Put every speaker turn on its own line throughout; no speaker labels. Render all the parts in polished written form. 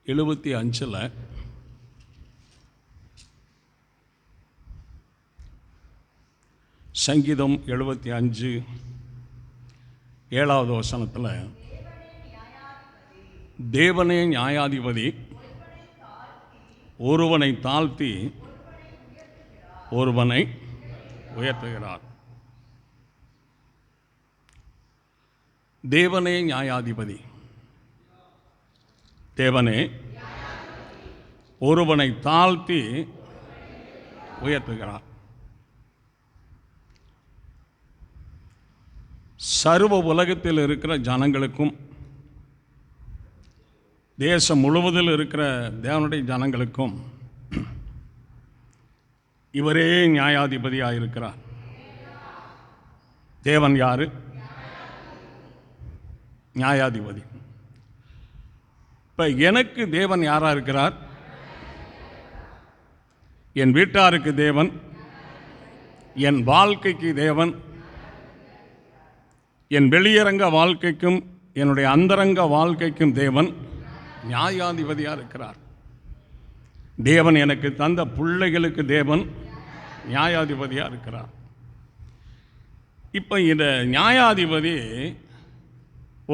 75 சங்கீதம் 75 7வது வசனத்தில், தேவனே நியாயாதிபதி, ஒருவனை தாழ்த்தி ஒருவனை உயர்த்துகிறார். தேவனே நியாயாதிபதி, தேவனே ஒருவனை தாழ்த்தி உயர்த்துகிறார். சர்வ உலகத்தில் இருக்கிற ஜனங்களுக்கும் தேசம் முழுவதில் இருக்கிற தேவனுடைய ஜனங்களுக்கும் இவரே நியாயாதிபதியாக இருக்கிறார். தேவன் யாரு? நியாயாதிபதி. இப்போ எனக்கு தேவன் யாராக இருக்கிறார்? என் வீட்டாருக்கு தேவன், என் வாழ்க்கைக்கு தேவன், என் வெளியரங்க வாழ்க்கைக்கும் என்னுடைய அந்தரங்க வாழ்க்கைக்கும் தேவன் நியாயாதிபதியாக இருக்கிறார். தேவன் எனக்கு தந்த பிள்ளைகளுக்கு தேவன் நியாயாதிபதியாக இருக்கிறார். இப்போ இந்த நியாயாதிபதி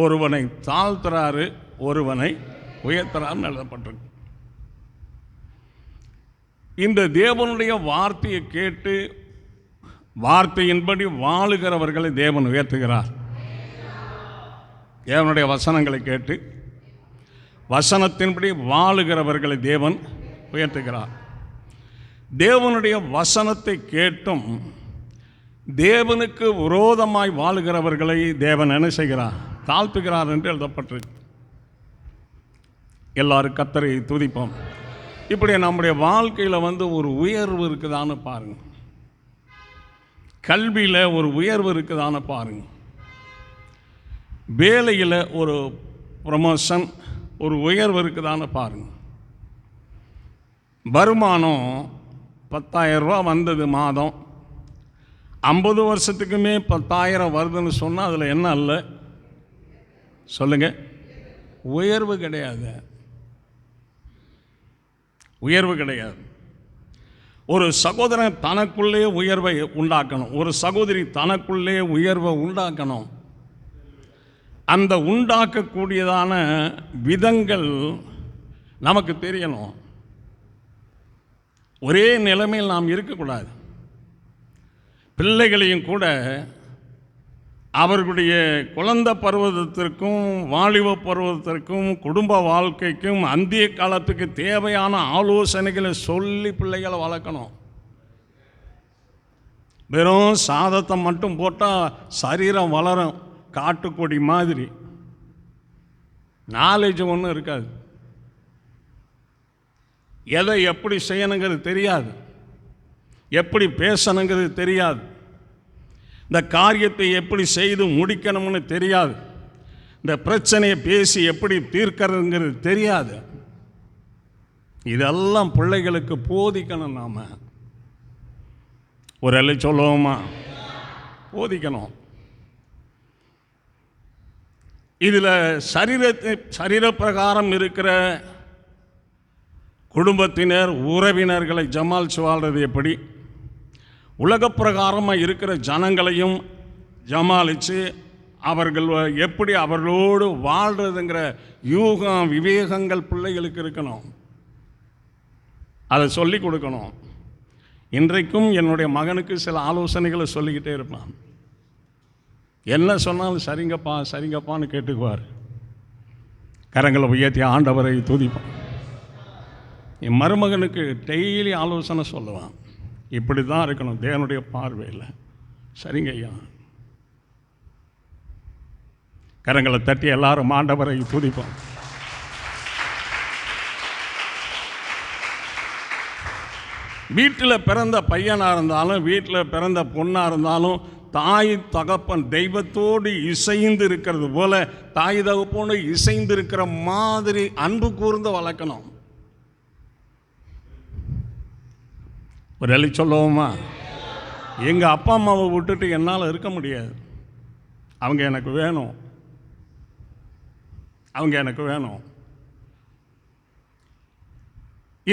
ஒருவனை தாழ்த்துறாரு, ஒருவனை உயர்த்துறாருன்னு எழுதப்பட்டிருக்கு. இந்த தேவனுடைய வார்த்தையை கேட்டு வார்த்தையின்படி வாழுகிறவர்களை தேவன் உயர்த்துகிறார். தேவனுடைய வசனங்களை கேட்டு வசனத்தின்படி வாழுகிறவர்களை தேவன் உயர்த்துகிறார். தேவனுடைய வசனத்தை கேட்டும் தேவனுக்கு விரோதமாய் வாழுகிறவர்களை தேவன் என்ன செய்கிறார்? தாழ்த்துகிறார் என்று எழுதப்பட்டிருக்கு. எல்லாரும் கர்த்தரை துதிப்போம். இப்படி நம்முடைய வாழ்க்கையில் ஒரு உயர்வு இருக்குதான்னு பாருங்கள். கல்வியில் ஒரு உயர்வு இருக்குதான்னு பாருங்கள். வேலையில் ஒரு ப்ரமோஷன், ஒரு உயர்வு இருக்குதான்னு பாருங்கள். வருமானம் 10,000 ரூபா வந்தது மாதம், 50 வருஷத்துக்குமே 10,000 வருதுன்னு சொன்னால் அதில் என்ன இல்லை சொல்லுங்கள்? உயர்வு கிடையாது, உயர்வு கிடையாது. ஒரு சகோதரன் தனக்குள்ளே உயர்வை உண்டாக்கணும், ஒரு சகோதரி தனக்குள்ளே உயர்வை உண்டாக்கணும். அந்த உண்டாக்கக்கூடியதான விதங்கள் நமக்கு தெரியணும். ஒரே நிலைமையில் நாம் இருக்கக்கூடாது. பிள்ளைகளையும் கூட அவர்களுடைய குழந்தை பருவத்திற்கும் வாலிப பருவத்திற்கும் குடும்ப வாழ்க்கைக்கும் அந்திய காலத்துக்கு தேவையான ஆலோசனைகளை சொல்லி பிள்ளைகளை வளர்க்கணும். வெறும் சாதத்தை மட்டும் போட்டால் சரீரம் வளரும், காட்டுக்கொடி மாதிரி. நாலேஜ் ஒன்றும் இருக்காது. எதை எப்படி செய்யணுங்கிறது தெரியாது, எப்படி பேசணுங்கிறது தெரியாது, இந்த காரியத்தை எப்படி செய்து முடிக்கணும்னு தெரியாது, இந்த பிரச்சனையை பேசி எப்படி தீர்க்கிறதுங்கிறது தெரியாது. இதெல்லாம் பிள்ளைகளுக்கு போதிக்கணும். நாம் ஒரு எல்லை சொல்லுவோமா? போதிக்கணும். இதில் சரீர பிரகாரம் இருக்கிற குடும்பத்தினர் உறவினர்களை ஜமாலிச்சு வாழ்றது எப்படி, உலக பிரகாரமாக இருக்கிற ஜனங்களையும் ஜமாலித்து அவர்கள் எப்படி அவர்களோடு வாழ்கிறதுங்கிற யூகம் விவேகங்கள் பிள்ளைகளுக்கு இருக்கணும். அதை சொல்லி கொடுக்கணும். இன்றைக்கும் என்னுடைய மகனுக்கு சில ஆலோசனைகளை சொல்லிக்கிட்டே இருப்பான். என்ன சொன்னாலும் சரிங்கப்பா சரிங்கப்பான்னு கேட்டுக்குவார். கரங்களை உயர்த்தி ஆண்டவரை துதிப்பான். என் மருமகனுக்கு டெய்லி ஆலோசனை சொல்லுவான். இப்படி தான் இருக்கணும் தேவனுடைய பார்வையில். சரிங்க ஐயா. கரங்களை தட்டி எல்லாரும் ஆண்டவரை துதிப்போம். வீட்டில் பிறந்த பையனாக இருந்தாலும் வீட்டில் பிறந்த பொண்ணாக இருந்தாலும் தாய் தகப்பன் தெய்வத்தோடு இசைந்து இருக்கிறது போல தாய் தகப்போடு இசைந்து இருக்கிற மாதிரி அன்பு கூர்ந்து வளர்க்கணும். ஒரு எலி சொல்லுவோமா? எங்கள் அப்பா அம்மாவை விட்டுட்டு என்னால் இருக்க முடியாது. அவங்க எனக்கு வேணும், அவங்க எனக்கு வேணும்.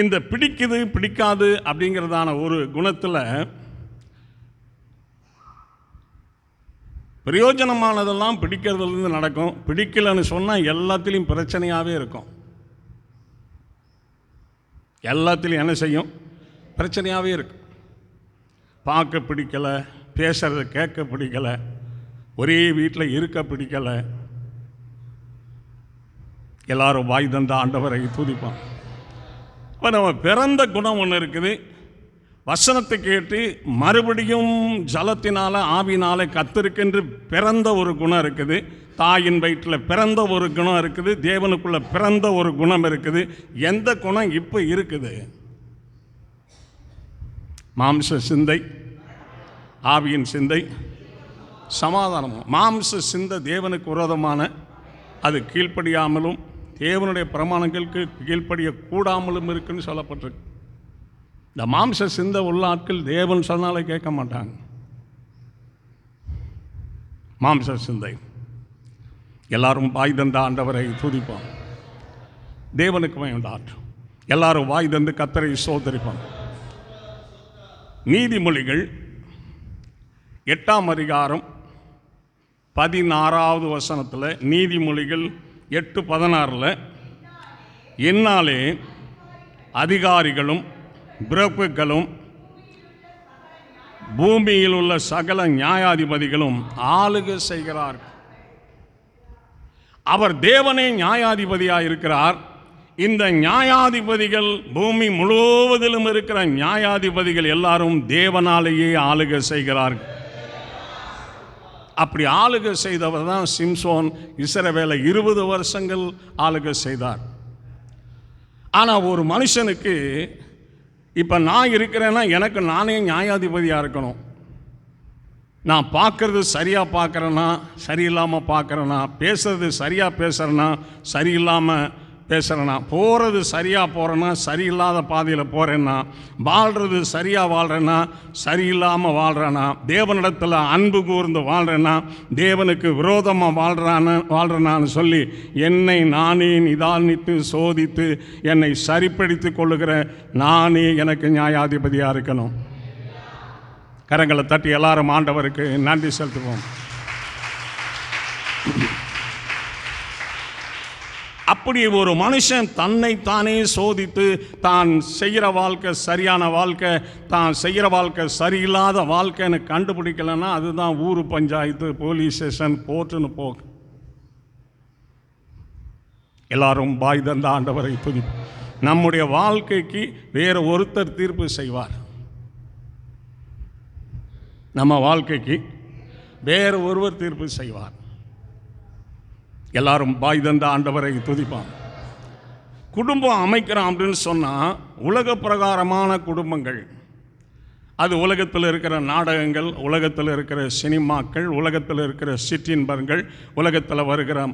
இந்த பிடிக்குது பிடிக்காது அப்படிங்கிறதான ஒரு குணத்தில் பிரயோஜனமானதெல்லாம் பிடிக்கிறதுலேருந்து நடக்கும். பிடிக்கலன்னு சொன்னால் எல்லாத்துலேயும் பிரச்சனையாகவே இருக்கும். எல்லாத்துலேயும் என்ன செய்யும்? பிரச்சனையாகவே இருக்கும். பார்க்க பிடிக்கலை, பேசுகிறத கேட்க பிடிக்கலை, ஒரே வீட்டில் இருக்க பிடிக்கலை. எல்லாரும் வாய் தந்த ஆண்டவரை துதிப்பான். இப்போ நம்ம பிறந்த குணம் ஒன்று இருக்குது. வசனத்தை கேட்டு மறுபடியும் ஜலத்தினால ஆவினால கத்திருக்கென்று பிறந்த ஒரு குணம் இருக்குது. தாயின் வயிற்றில் பிறந்த ஒரு குணம் இருக்குது. தேவனுக்குள்ள பிறந்த ஒரு குணம் இருக்குது. எந்த குணம் இப்போ இருக்குது? மாம்ச சிந்தை, ஆவியின் சிந்தை, சமாதானம். மாம்ச சிந்தை தேவனுக்கு விரோதமான, அது கீழ்ப்படியாமலும் தேவனுடைய பிரமாணங்களுக்கு கீழ்ப்படிய கூடாமலும் இருக்குன்னு சொல்லப்பட்டிருக்கு. இந்த மாம்ச சிந்தை உள்ள ஆட்கள் தேவன் சொன்னாலே கேட்க மாட்டாங்க. மாம்ச சிந்தை. எல்லாரும் வாய் தந்த ஆண்டவரை துதிப்போம். தேவனுக்கு வேண்டாம். எல்லாரும் வாய் தந்து கர்த்தரை ஸ்தோத்திரிப்போம். நீதிமொழிகள் 8ஆம் அதிகாரம் 16வது வசனத்தில், நீதிமொழிகள் 8:16, என்னாலே அதிகாரிகளும் பிரபுக்களும் பூமியில் உள்ள சகல நியாயாதிபதிகளும் ஆளுகை செய்கிறார்கள். அவர் தேவனே நியாயாதிபதியாக இருக்கிறார். இந்த நியாயாதிபதிகள், பூமி முழுவதிலும் இருக்கிற நியாயாதிபதிகள் எல்லாரும் தேவனாலேயே ஆளுகை செய்கிறார்கள். அப்படி ஆளுகை செய்தவர் தான் சிம்சோன். இஸ்ரவேலை 20 வருஷங்கள் ஆளுகை செய்தார். ஆனால் ஒரு மனுஷனுக்கு இப்போ நான் இருக்கிறேன்னா எனக்கு நானே நியாயாதிபதியாக இருக்கணும். நான் பார்க்குறது சரியாக பார்க்குறேன்னா, சரியில்லாமல் பார்க்குறேன்னா, பேசுறது சரியாக பேசுகிறேன்னா, சரியில்லாமல் பேசுகிறேன்னா, போகிறது சரியாக போகிறேன்னா, சரியில்லாத பாதையில் போகிறேன்னா, வாழ்கிறது சரியாக வாழ்கிறேன்னா, சரியில்லாமல் வாழ்கிறேன்னா, தேவனிடத்தில் அன்பு கூர்ந்து வாழ்கிறேன்னா, தேவனுக்கு விரோதமாக வாழ்கிறேனான்னு சொல்லி என்னை நானே நிதானித்து சோதித்து என்னை சரிப்படுத்தி கொள்ளுகிற நானே எனக்கு நியாயாதிபதியாக இருக்கணும். கரங்களை தட்டி எல்லாரும் ஆண்டவருக்கு நன்றி செலுத்துவோம். அப்படி ஒரு மனுஷன் தன்னைத்தானே சோதித்து தான் செய்கிற வாழ்க்கை சரியான வாழ்க்கை, தான் செய்கிற வாழ்க்கை சரியில்லாத வாழ்க்கைன்னு கண்டுபிடிக்கலைன்னா அதுதான் ஊர் பஞ்சாயத்து, போலீஸ் ஸ்டேஷன், கோர்ட்டுன்னு போகும். எல்லாரும் வாய் தந்த ஆண்டவரை துதிப்போம். நம்முடைய வாழ்க்கைக்கு வேறு ஒருத்தர் தீர்ப்பு செய்வார். நம்ம வாழ்க்கைக்கு வேறு ஒருவர் தீர்ப்பு செய்வார். எல்லாரும் வாய் தந்த ஆண்டவரை துதிப்பான். குடும்பம் அமைக்கிறோம் அப்படின்னு சொன்னால் உலக பிரகாரமான குடும்பங்கள், அது உலகத்தில் இருக்கிற நாடகங்கள், உலகத்தில் இருக்கிற சினிமாக்கள், உலகத்தில் இருக்கிற சிற்றின்பங்கள், உலகத்தில் வருகிற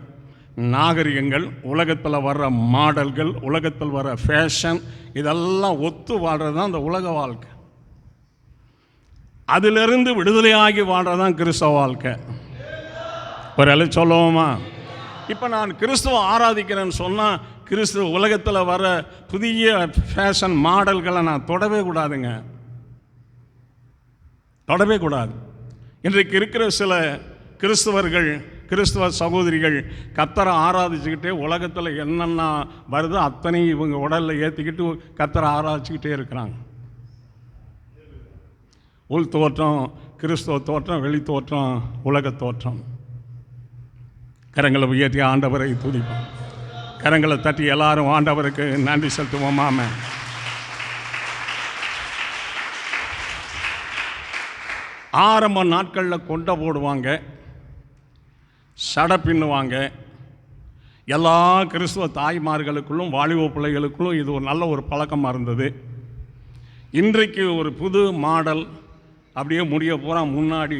நாகரிகங்கள், உலகத்தில் வர்ற மாடல்கள், உலகத்தில் வர ஃபேஷன், இதெல்லாம் ஒத்து வாழ்கிறது தான் அந்த உலக வாழ்க்கை. அதிலிருந்து விடுதலையாகி வாழ்கிறதான் கிறிஸ்தவ வாழ்க்கை. ஒரு அலை சொல்லுவோமா? இப்போ நான் கிறிஸ்துவ ஆராதிக்கிறேன்னு சொன்னால் கிறிஸ்துவ உலகத்தில் வர புதிய ஃபேஷன் மாடல்களை நான் தொடவே கூடாதுங்க, தொடவே கூடாது. இன்றைக்கு இருக்கிற சில கிறிஸ்தவர்கள், கிறிஸ்தவ சகோதரிகள் கர்த்தரை ஆராதிச்சுக்கிட்டே உலகத்தில் என்னென்ன வருதோ அத்தனை இவங்க உடலில் ஏற்றிக்கிட்டு கர்த்தரை ஆராதிச்சுக்கிட்டே இருக்கிறாங்க. உள் தோற்றம் கிறிஸ்துவ தோற்றம், வெளி தோற்றம் உலக தோற்றம். கரங்களை உயர்த்தி ஆண்டவரை துதிப்போம். கரங்களை தட்டி எல்லாரும் ஆண்டவருக்கு நன்றி செலுத்துவோமாம. ஆரம்ப நாட்களில் கொண்டை போடுவாங்க, சடை பின்னுவாங்க. எல்லா கிறிஸ்துவ தாய்மார்களுக்குள்ளும் வாலிப பிள்ளைகளுக்குள்ளும் இது ஒரு நல்ல ஒரு பழக்கமாக இருந்தது. இன்றைக்கு ஒரு புது மாடல், அப்படியே முடிய பூரா முன்னாடி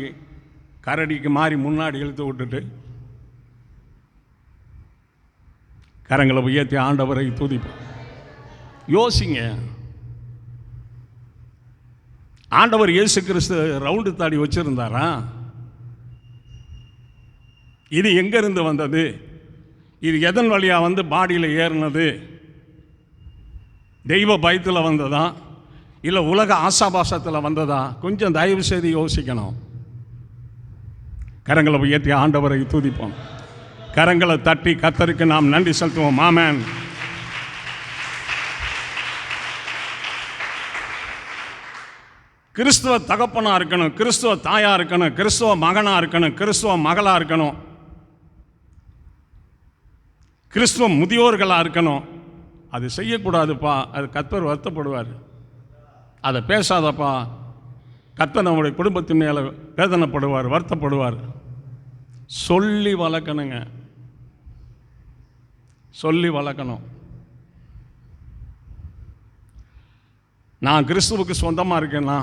கரடிக்கு மாதிரி முன்னாடி இழுத்து விட்டுட்டு கரங்களை உயர்த்தி ஆண்டவரை துதிப்போம். யோசிங்க, ஆண்டவர் இயேசு கிறிஸ்து ரவுண்டு தாடி வச்சிருந்தாரா? இது எங்கிருந்து வந்தது? இது எதன் வழியாக வந்து பாடியில் ஏறினது? தெய்வ பயத்தில் வந்ததா இல்லை உலக ஆசாபாசத்தில் வந்ததா? கொஞ்சம் தயவு செய்து யோசிக்கணும். கரங்களை உயர்த்தி ஆண்டவரை துதிப்போம். கரங்களை தட்டி கர்த்தருக்கு நாம் நன்றி செலுத்துவோம். ஆமென். கிறிஸ்துவ தகப்பனாக இருக்கணும், கிறிஸ்துவ தாயாக இருக்கணும், கிறிஸ்துவ மகனாக இருக்கணும், கிறிஸ்துவ மகளாக இருக்கணும், கிறிஸ்துவ முதியோர்களாக இருக்கணும். அது செய்யக்கூடாதுப்பா, அது கர்த்தர் வருத்தப்படுவார். அதை பேசாதப்பா, கர்த்தர் நம்முடைய குடும்பத்தின் மேலே வேதனைப்படுவார், வருத்தப்படுவார். சொல்லி வளர்க்கணுங்க, சொல்லி வளர்க்கணும். நான் கிறிஸ்துவுக்கு சொந்தமாக இருக்கேன்னா,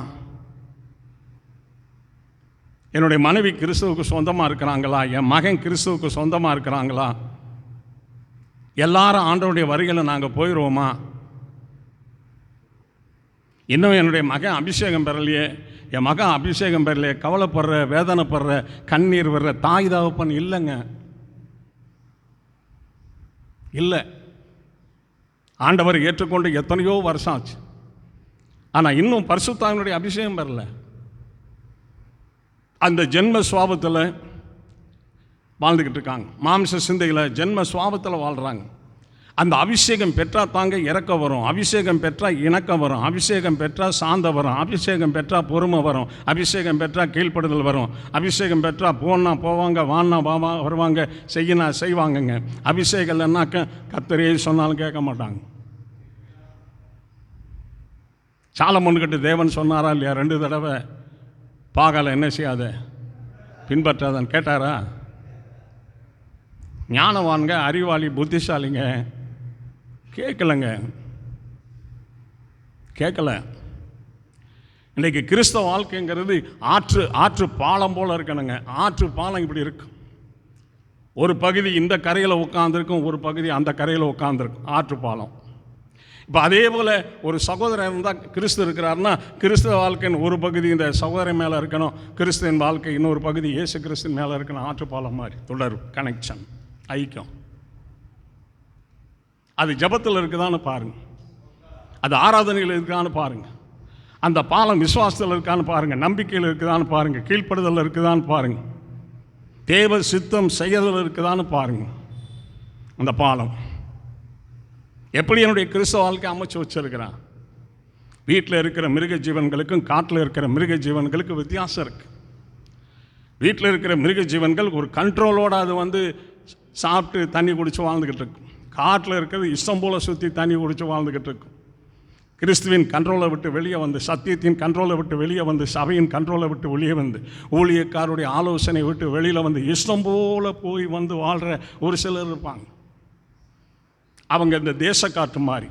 என்னுடைய மனைவி கிறிஸ்துவுக்கு சொந்தமாக இருக்கிறாங்களா, என் மகன் கிறிஸ்துவுக்கு சொந்தமாக இருக்கிறாங்களா, எல்லாரும் ஆண்டவருடைய வருகையில நாங்கள் போயிடுவோமா? இன்னும் என்னுடைய மகன் அபிஷேகம் பெறலையே, என் மகன் அபிஷேகம் பெறலையே, கவலைப்படுற, வேதனைப்படுற, கண்ணீர் வர்ற தாய் தகப்பன் இல்லைங்க, இல்லை. ஆண்டவர் ஏற்றுக்கொண்டு எத்தனையோ வருஷம் ஆச்சு, ஆனால் இன்னும் பரிசுத்தாவினுடைய அபிஷேகம் பெறல. அந்த ஜென்ம சுவாபத்தில் வாழ்ந்துக்கிட்டு இருக்காங்க, மாம்ச சிந்தையில் ஜென்ம சுவாபத்தில் வாழ்கிறாங்க. அந்த அபிஷேகம் பெற்றால் தாங்க இறக்க வரும், அபிஷேகம் பெற்றால் இணக்கம் வரும், அபிஷேகம் பெற்றால் சாந்த வரும், அபிஷேகம் பெற்றால் பொறுமை வரும், அபிஷேகம் பெற்றால் கீழ்ப்படுதல் வரும், அபிஷேகம் பெற்றால் போனா போவாங்க, வானா வருவாங்க, செய்யினா செய்வாங்கங்க. அபிஷேகம் இல்லைன்னாக்க கர்த்தரே சொன்னாலும் கேட்க மாட்டாங்க. சாலமோன்கிட்ட தேவன் சொன்னாரா இல்லையா? 2 தடவை பாகால என்ன செய்யாத பின்பற்றாதான் கேட்டாரா? ஞானவான்க, அறிவாளி, புத்திசாலிங்க கேட்கலங்க, கேட்கல. இன்றைக்கி கிறிஸ்தவ வாழ்க்கைங்கிறது ஆற்று பாலம் போல் இருக்கணுங்க. ஆற்று பாலம் இப்படி இருக்கும், ஒரு பகுதி இந்த கரையில் உட்காந்துருக்கும், ஒரு பகுதி அந்த கரையில் உட்காந்துருக்கும், ஆற்று பாலம். இப்போ அதே போல் ஒரு சகோதரன் இருந்தால் கிறிஸ்து இருக்கிறாருன்னா, கிறிஸ்துவ வாழ்க்கையின் ஒரு பகுதி இந்த சகோதரன் மேலே இருக்கணும், கிறிஸ்துவின் வாழ்க்கை இன்னொரு பகுதி இயேசு கிறிஸ்துவின் மேலே இருக்கணும். ஆற்றுப்பாலம் மாதிரி தொடர் கனெக்ஷன், ஐக்கியம். அது ஜபத்தில் இருக்குதான்னு பாருங்கள், அது ஆராதனையில் இருக்குதான்னு பாருங்கள், அந்த பாலம் விசுவாசத்தில் இருக்கான்னு பாருங்கள், நம்பிக்கையில் இருக்குதான்னு பாருங்கள், கீழ்ப்படுதல் இருக்குதான்னு பாருங்கள், தேவ சித்தம் செய்யறதில் இருக்குதான்னு பாருங்கள். அந்த பாலம் எப்படி என்னுடைய கிறிஸ்தவ வாழ்க்கை அமைச்சு வச்சிருக்கிறான்? வீட்டில் இருக்கிற மிருக ஜீவன்களுக்கும் காட்டில் இருக்கிற மிருக ஜீவன்களுக்கு வித்தியாசம் இருக்குது. வீட்டில் இருக்கிற மிருக ஜீவன்கள் ஒரு கண்ட்ரோலோடு அது சாப்பிட்டு தண்ணி குடித்து வாழ்ந்துக்கிட்டு இருக்கும். காட்டில் இருக்கிறது இஷ்டம் போல் சுற்றி தண்ணி குடித்து வாழ்ந்துக்கிட்டு இருக்கும். கிறிஸ்துவின் கண்ட்ரோலை விட்டு வெளியே வந்து, சத்தியத்தின் கண்ட்ரோலை விட்டு வெளியே வந்து, சபையின் கண்ட்ரோலை விட்டு வெளியே வந்து, ஊழியக்காருடைய ஆலோசனை விட்டு வெளியில் வந்து இஷ்டம் போல் போய் வாழ்கிற ஒரு சிலர் இருப்பாங்க. அவங்க இந்த தேச காற்று மாதிரி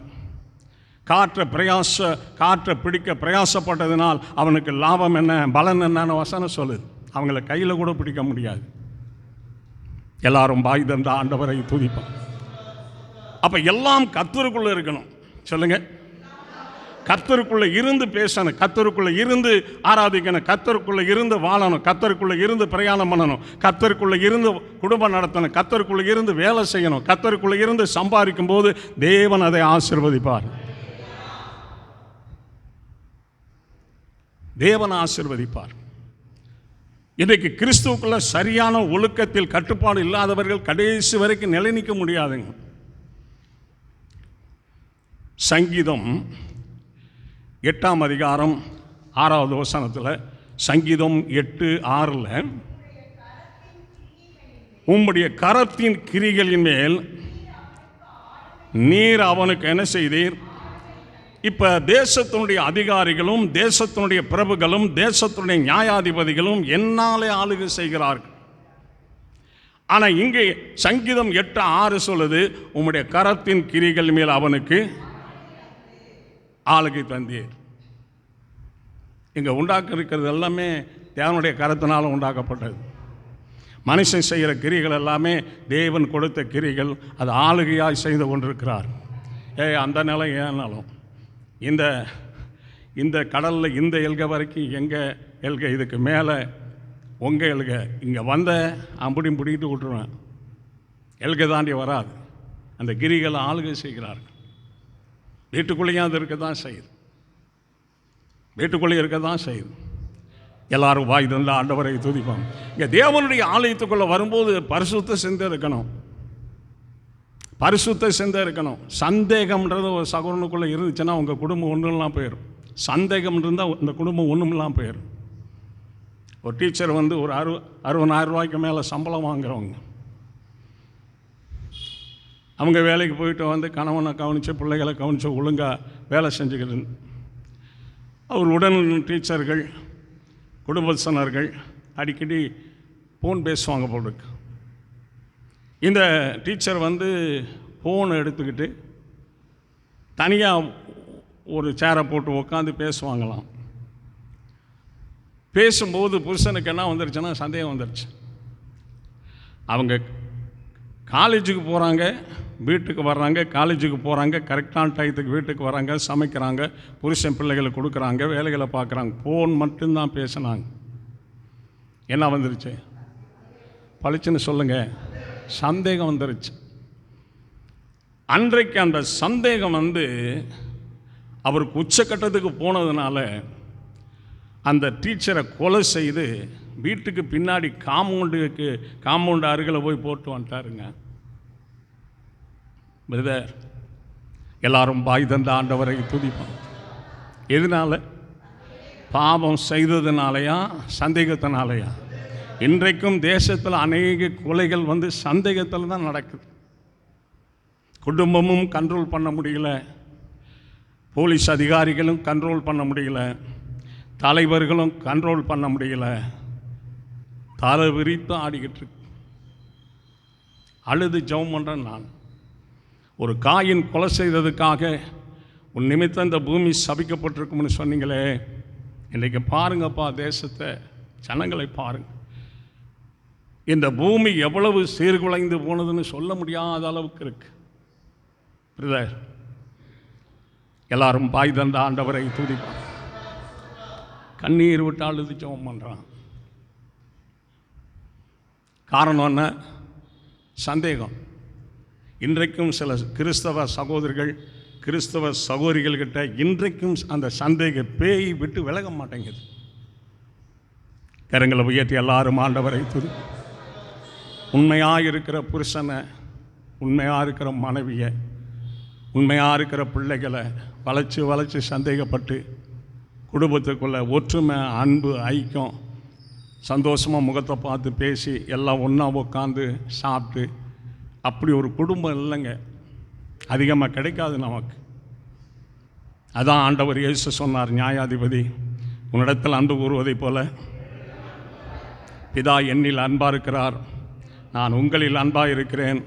காற்றை பிடிக்க பிரயாசப்பட்டதினால் அவனுக்கு லாபம் என்ன, பலன் என்னன்னு வசனம் சொல்லுது. அவங்கள கையில் கூட பிடிக்க முடியாது. எல்லாரும் பாய் தந்த ஆண்டவரை துதிப்பான். அப்போ எல்லாம் கர்த்தருக்குள்ளே இருக்கணும். சொல்லுங்க, கர்த்தருக்குள்ளே இருந்து பேசணும், கர்த்தருக்குள்ளே இருந்து ஆராதிக்கணும், கர்த்தருக்குள்ளே இருந்து வாழணும், கர்த்தருக்குள்ளே இருந்து பிரயாணம் பண்ணணும், கர்த்தருக்குள்ளே இருந்து குடும்பம் நடத்தணும், கர்த்தருக்குள்ளே இருந்து வேலை செய்யணும், கர்த்தருக்குள்ளே இருந்து சம்பாதிக்கும் போது தேவன் அதை ஆசீர்வதிப்பார். தேவன் ஆசீர்வதிப்பார். இன்றைக்கு கிறிஸ்துவுக்குள்ள சரியான ஒழுக்கத்தில் கட்டுப்பாடு இல்லாதவர்கள் கடைசி வரைக்கும் நிலை நிற்க முடியாதுங்க. சங்கீதம் 8ஆம் அதிகாரம் 6வது வசனத்தில், சங்கீதம் 8:6 உம்முடைய கரத்தின் கிரிகளின் மேல் நீர் அவனுக்கு என்ன செய்தீர்? இப்போ தேசத்தினுடைய அதிகாரிகளும் தேசத்தினுடைய பிரபுகளும் தேசத்தினுடைய நியாயாதிபதிகளும் என்னாலே ஆளுகை செய்கிறார்கள். ஆனால் இங்கே சங்கீதம் 8:6 சொல்லுது, உம்முடைய கரத்தின் கிரிகள் மேல் அவனுக்கு ஆளுகை தந்தீர். இங்கே உண்டாக்க இருக்கிறது எல்லாமே தேவனுடைய கரத்தினால் உண்டாக்கப்பட்டது. மனுஷன் செய்கிற கிரிகள் எல்லாமே தேவன் கொடுத்த கிரிகள், அது ஆளுகையாய் செய்து கொண்டிருக்கிறார். அந்த நிலை ஏனாலும் இந்த கடலில் இந்த எல்கை வரைக்கும் எங்கள் எல்கை, இதுக்கு மேலே உங்கள் எல்கை, இங்கே வந்த அம்புடியும் பிடிக்கிட்டு விட்டுருவேன், எல்கை தாண்டி வராது. அந்த கிரிகளை ஆளுகை செய்கிறார்கள். வீட்டுக்குள்ளேயும் அது இருக்க தான் செய்யுது, வீட்டுக்குள்ளே இருக்க தான் செய்யுது. எல்லாரும் வாய் தந்த ஆண்டவரை துதிப்போம். இங்கே தேவனுடைய ஆலயத்துக்குள்ளே வரும்போது பரிசுத்த சிந்தை இருக்கணும், பரிசுத்த சிந்தை இருக்கணும். சந்தேகம்ன்றது ஒரு சகோதரனுக்குள்ளே இருந்துச்சுன்னா உங்கள் குடும்பம் ஒன்றுலாம் போயிடும். சந்தேகம் இருந்தால் இந்த குடும்பம் ஒன்றுமெல்லாம் போயிடும். ஒரு டீச்சர் வந்து ஒரு 60,000 ரூபாய்க்கு மேலே சம்பளம் வாங்குறவங்க, அவங்க வேலைக்கு போயிட்டு வந்து கணவனை கவனித்து பிள்ளைகளை கவனித்து ஒழுங்காக வேலை செஞ்சுக்கிட்டு, அவர் உடன் டீச்சர்கள் குடும்பத்தினர்கள் அடிக்கடி ஃபோன் பேசுவாங்க போட்டுருக்கு. இந்த டீச்சர் வந்து ஃபோனை எடுத்துக்கிட்டு தனியாக ஒரு சேரை போட்டு உட்காந்து பேசுவாங்களாம். பேசும்போது புருஷனுக்கு என்ன வந்துருச்சுன்னா சந்தேகம் வந்துருச்சு. அவங்க காலேஜுக்கு போகிறாங்க, வீட்டுக்கு வர்றாங்க, காலேஜுக்கு போகிறாங்க, கரெக்டான டயத்துக்கு வீட்டுக்கு வராங்க, சமைக்கிறாங்க, புருஷன் பிள்ளைகளை கொடுக்குறாங்க, வேலைகளை பார்க்குறாங்க, ஃபோன் மட்டும்தான் பேசினாங்க. என்ன வந்துருச்சு? பளிச்சுன்னு சொல்லுங்கள், சந்தேகம் வந்துருச்சு. அன்றைக்கு அந்த சந்தேகம் வந்து அவருக்கு உச்சக்கட்டத்துக்கு போனதுனால அந்த டீச்சரை கொலை செய்து வீட்டுக்கு பின்னாடி காம்பவுண்டு அருகில் போய் போட்டு வந்துட்டாருங்க. பிரதர், எல்லாரும் பாய் தந்த ஆண்டவரை துதிப்போம். எதனால? பாவம் செய்ததுனாலையா, சந்தேகத்தினாலையா? இன்றைக்கும் தேசத்தில் அநேக கொலைகள் வந்து சந்தேகத்தில் தான் நடக்குது. குடும்பமும் கண்ட்ரோல் பண்ண முடியல, போலீஸ் அதிகாரிகளும் கண்ட்ரோல் பண்ண முடியல, தலைவர்களும் கண்ட்ரோல் பண்ண முடியல, தலை விரித்து ஆடிக்கிட்டு இருக்கு. அழுது ஜெபம் பண்ணுறேன் நான். ஒரு காயின் கொலை செய்ததுக்காக உன் நிமித்தம் இந்த பூமி சபிக்கப்பட்டிருக்கும்னு சொன்னீங்களே, இன்றைக்கு பாருங்கப்பா தேசத்தை, ஜனங்களை பாருங்க. இந்த பூமி எவ்வளவு சீர்குலைந்து போனதுன்னு சொல்ல முடியாத அளவுக்கு இருக்கு. பிரதர், எல்லாரும் பாய் தந்த ஆண்டவரை துதிப்பான். கண்ணீர் விட்டு அழுது ஜெபம் பண்ணுறான். காரணம் என்ன? சந்தேகம். இன்றைக்கும் சில கிறிஸ்தவ சகோதரர்கள், கிறிஸ்தவ சகோதரிகள்கிட்ட இன்றைக்கும் அந்த சந்தேக பேய் விட்டு விலக மாட்டேங்குது. கரங்களை உயர்த்தி எல்லாரும் ஆண்டவரை துதி. உண்மையாக இருக்கிற புருஷனை, உண்மையாக இருக்கிற மனைவியை, உண்மையாக இருக்கிற பிள்ளைகளை வளைச்சு சந்தேகப்பட்டு குடும்பத்துக்குள்ளே ஒற்றுமை, அன்பு, ஐக்கியம், சந்தோஷமாக முகத்தை பார்த்து பேசி எல்லாம் ஒன்றா உட்காந்து சாப்பிட்டு, அப்படி ஒரு குடும்பம் இல்லைங்க, அதிகமாக கிடைக்காது நமக்கு. அதான் ஆண்டவர் இயேசு சொன்னார், நியாயாதிபதி உன்னிடத்தில் அன்பு கூறுவதைப் போல பிதா என்னில் அன்பாக இருக்கிறார், நான் உங்களில் அன்பாக இருக்கிறேன்,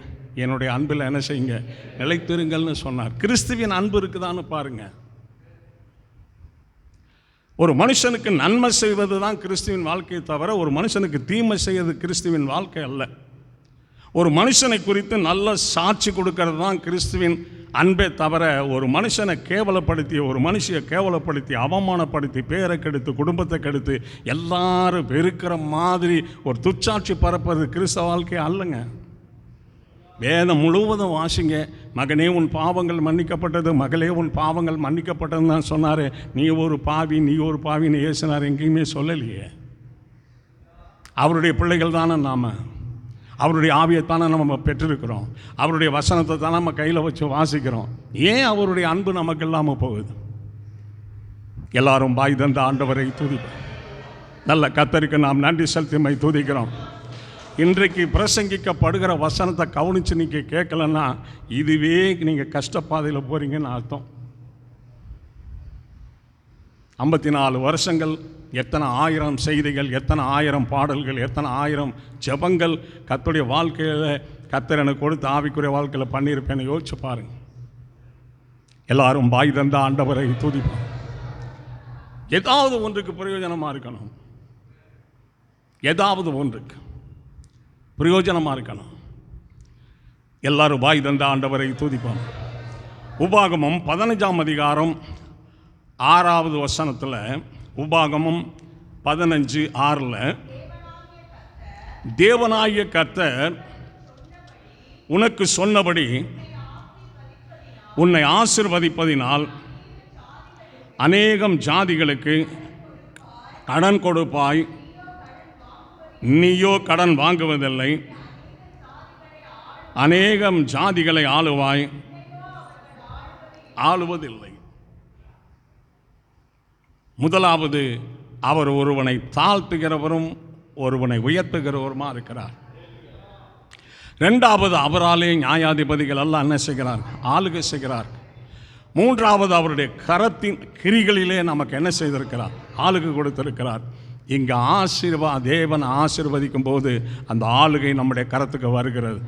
என்னுடைய அன்பில் என்ன செய்யுங்க, நிலைத்திருங்கள்னு சொன்னார். கிறிஸ்துவின் அன்பு இருக்குதான்னு பாருங்கள். ஒரு மனுஷனுக்கு நன்மை செய்வது தான் கிறிஸ்துவின் வாழ்க்கையை தவிர ஒரு மனுஷனுக்கு தீமை செய்வது கிறிஸ்துவின் வாழ்க்கை அல்ல. ஒரு மனுஷனை குறித்து நல்ல சாட்சி கொடுக்கறது தான் கிறிஸ்துவின் அன்பே தவிர ஒரு மனுஷனை கேவலப்படுத்தி, ஒரு மனுஷியை கேவலப்படுத்தி, அவமானப்படுத்தி, பேரை கெடுத்து, குடும்பத்தை கெடுத்து, எல்லாரும் வெறுக்கிற மாதிரி ஒரு துச்சாட்சி பரப்புறது கிறிஸ்தவ வாழ்க்கை அல்லங்க. வேதம் முழுவதும் வாசிங்க. மகனே உன் பாவங்கள் மன்னிக்கப்பட்டது, மகளே உன் பாவங்கள் மன்னிக்கப்பட்டதுன்னு தான் சொன்னார். நீ ஒரு பாவின்னு ஏசினார், எங்கேயுமே சொல்லலையே. அவருடைய பிள்ளைகள் தானே நாம், அவருடைய ஆவியைத்தானே நம்ம பெற்றிருக்கிறோம், அவருடைய வசனத்தை தான் நம்ம கையில் வச்சு வாசிக்கிறோம். ஏன் அவருடைய அன்பு நமக்கு இல்லாமல் போகுது? எல்லாரும் பாய் தந்த ஆண்டவரை துதிப்போம். நல்ல கர்த்தருக்கு நாம் நன்றி செலுத்தி துதிக்கிறோம். இன்றைக்கு பிரசங்கிக்கப்படுகிற வசனத்தை கவனித்து நீங்கள் கேட்கலன்னா இதுவே நீங்கள் கஷ்டப்பாதையில் போகிறீங்கன்னு அர்த்தம். 54 வருஷங்கள், எத்தனை 1000 செய்திகள், எத்தனை 1000 பாடல்கள், எத்தனை 1000 ஜெபங்கள் கர்த்தருடைய வாழ்க்கையில் கர்த்தர் எனக்கு கொடுத்து ஆவிக்குரிய வாழ்க்கையில் பண்ணியிருப்பேன்னு யோசிச்சு பாருங்க. எல்லாரும் பாய் தந்த ஆண்டவரை துதிப்போம். ஏதாவது ஒன்றுக்கு பிரயோஜனமாக இருக்கணும், ஏதாவது ஒன்றுக்கு பிரயோஜனமாக இருக்கணும். எல்லாரும் பாய் தந்த ஆண்டவரை துதிப்போம். உபாகமம் 15ஆம் அதிகாரம் 6வது வசனத்தில், உபாகமம் 15:6, தேவனாகிய கர்த்தர் உனக்கு சொன்னபடி உன்னை ஆசீர்வதிப்பதினால் அநேகம் ஜாதிகளுக்கு கடன் கொடுப்பாய், நீயோ கடன் வாங்குவதில்லை. அநேகம் ஜாதிகளை ஆளுவாய், ஆளுவதில்லை. முதலாவது, அவர் ஒருவனை தாழ்த்துகிறவரும் ஒருவனை உயர்த்துகிறவருமா இருக்கிறார். இரண்டாவது, அவராலே நியாயாதிபதிகள் எல்லாம் என்ன செய்கிறார்? ஆளுகை செய்கிறார். மூன்றாவது, அவருடைய கரத்தின் கிரிகளிலே நமக்கு என்ன செய்திருக்கிறார்? ஆளுகை கொடுத்திருக்கிறார். இங்கே தேவன் ஆசீர்வதிக்கும் போது அந்த ஆளுகை நம்முடைய கரத்துக்கு வருகிறது.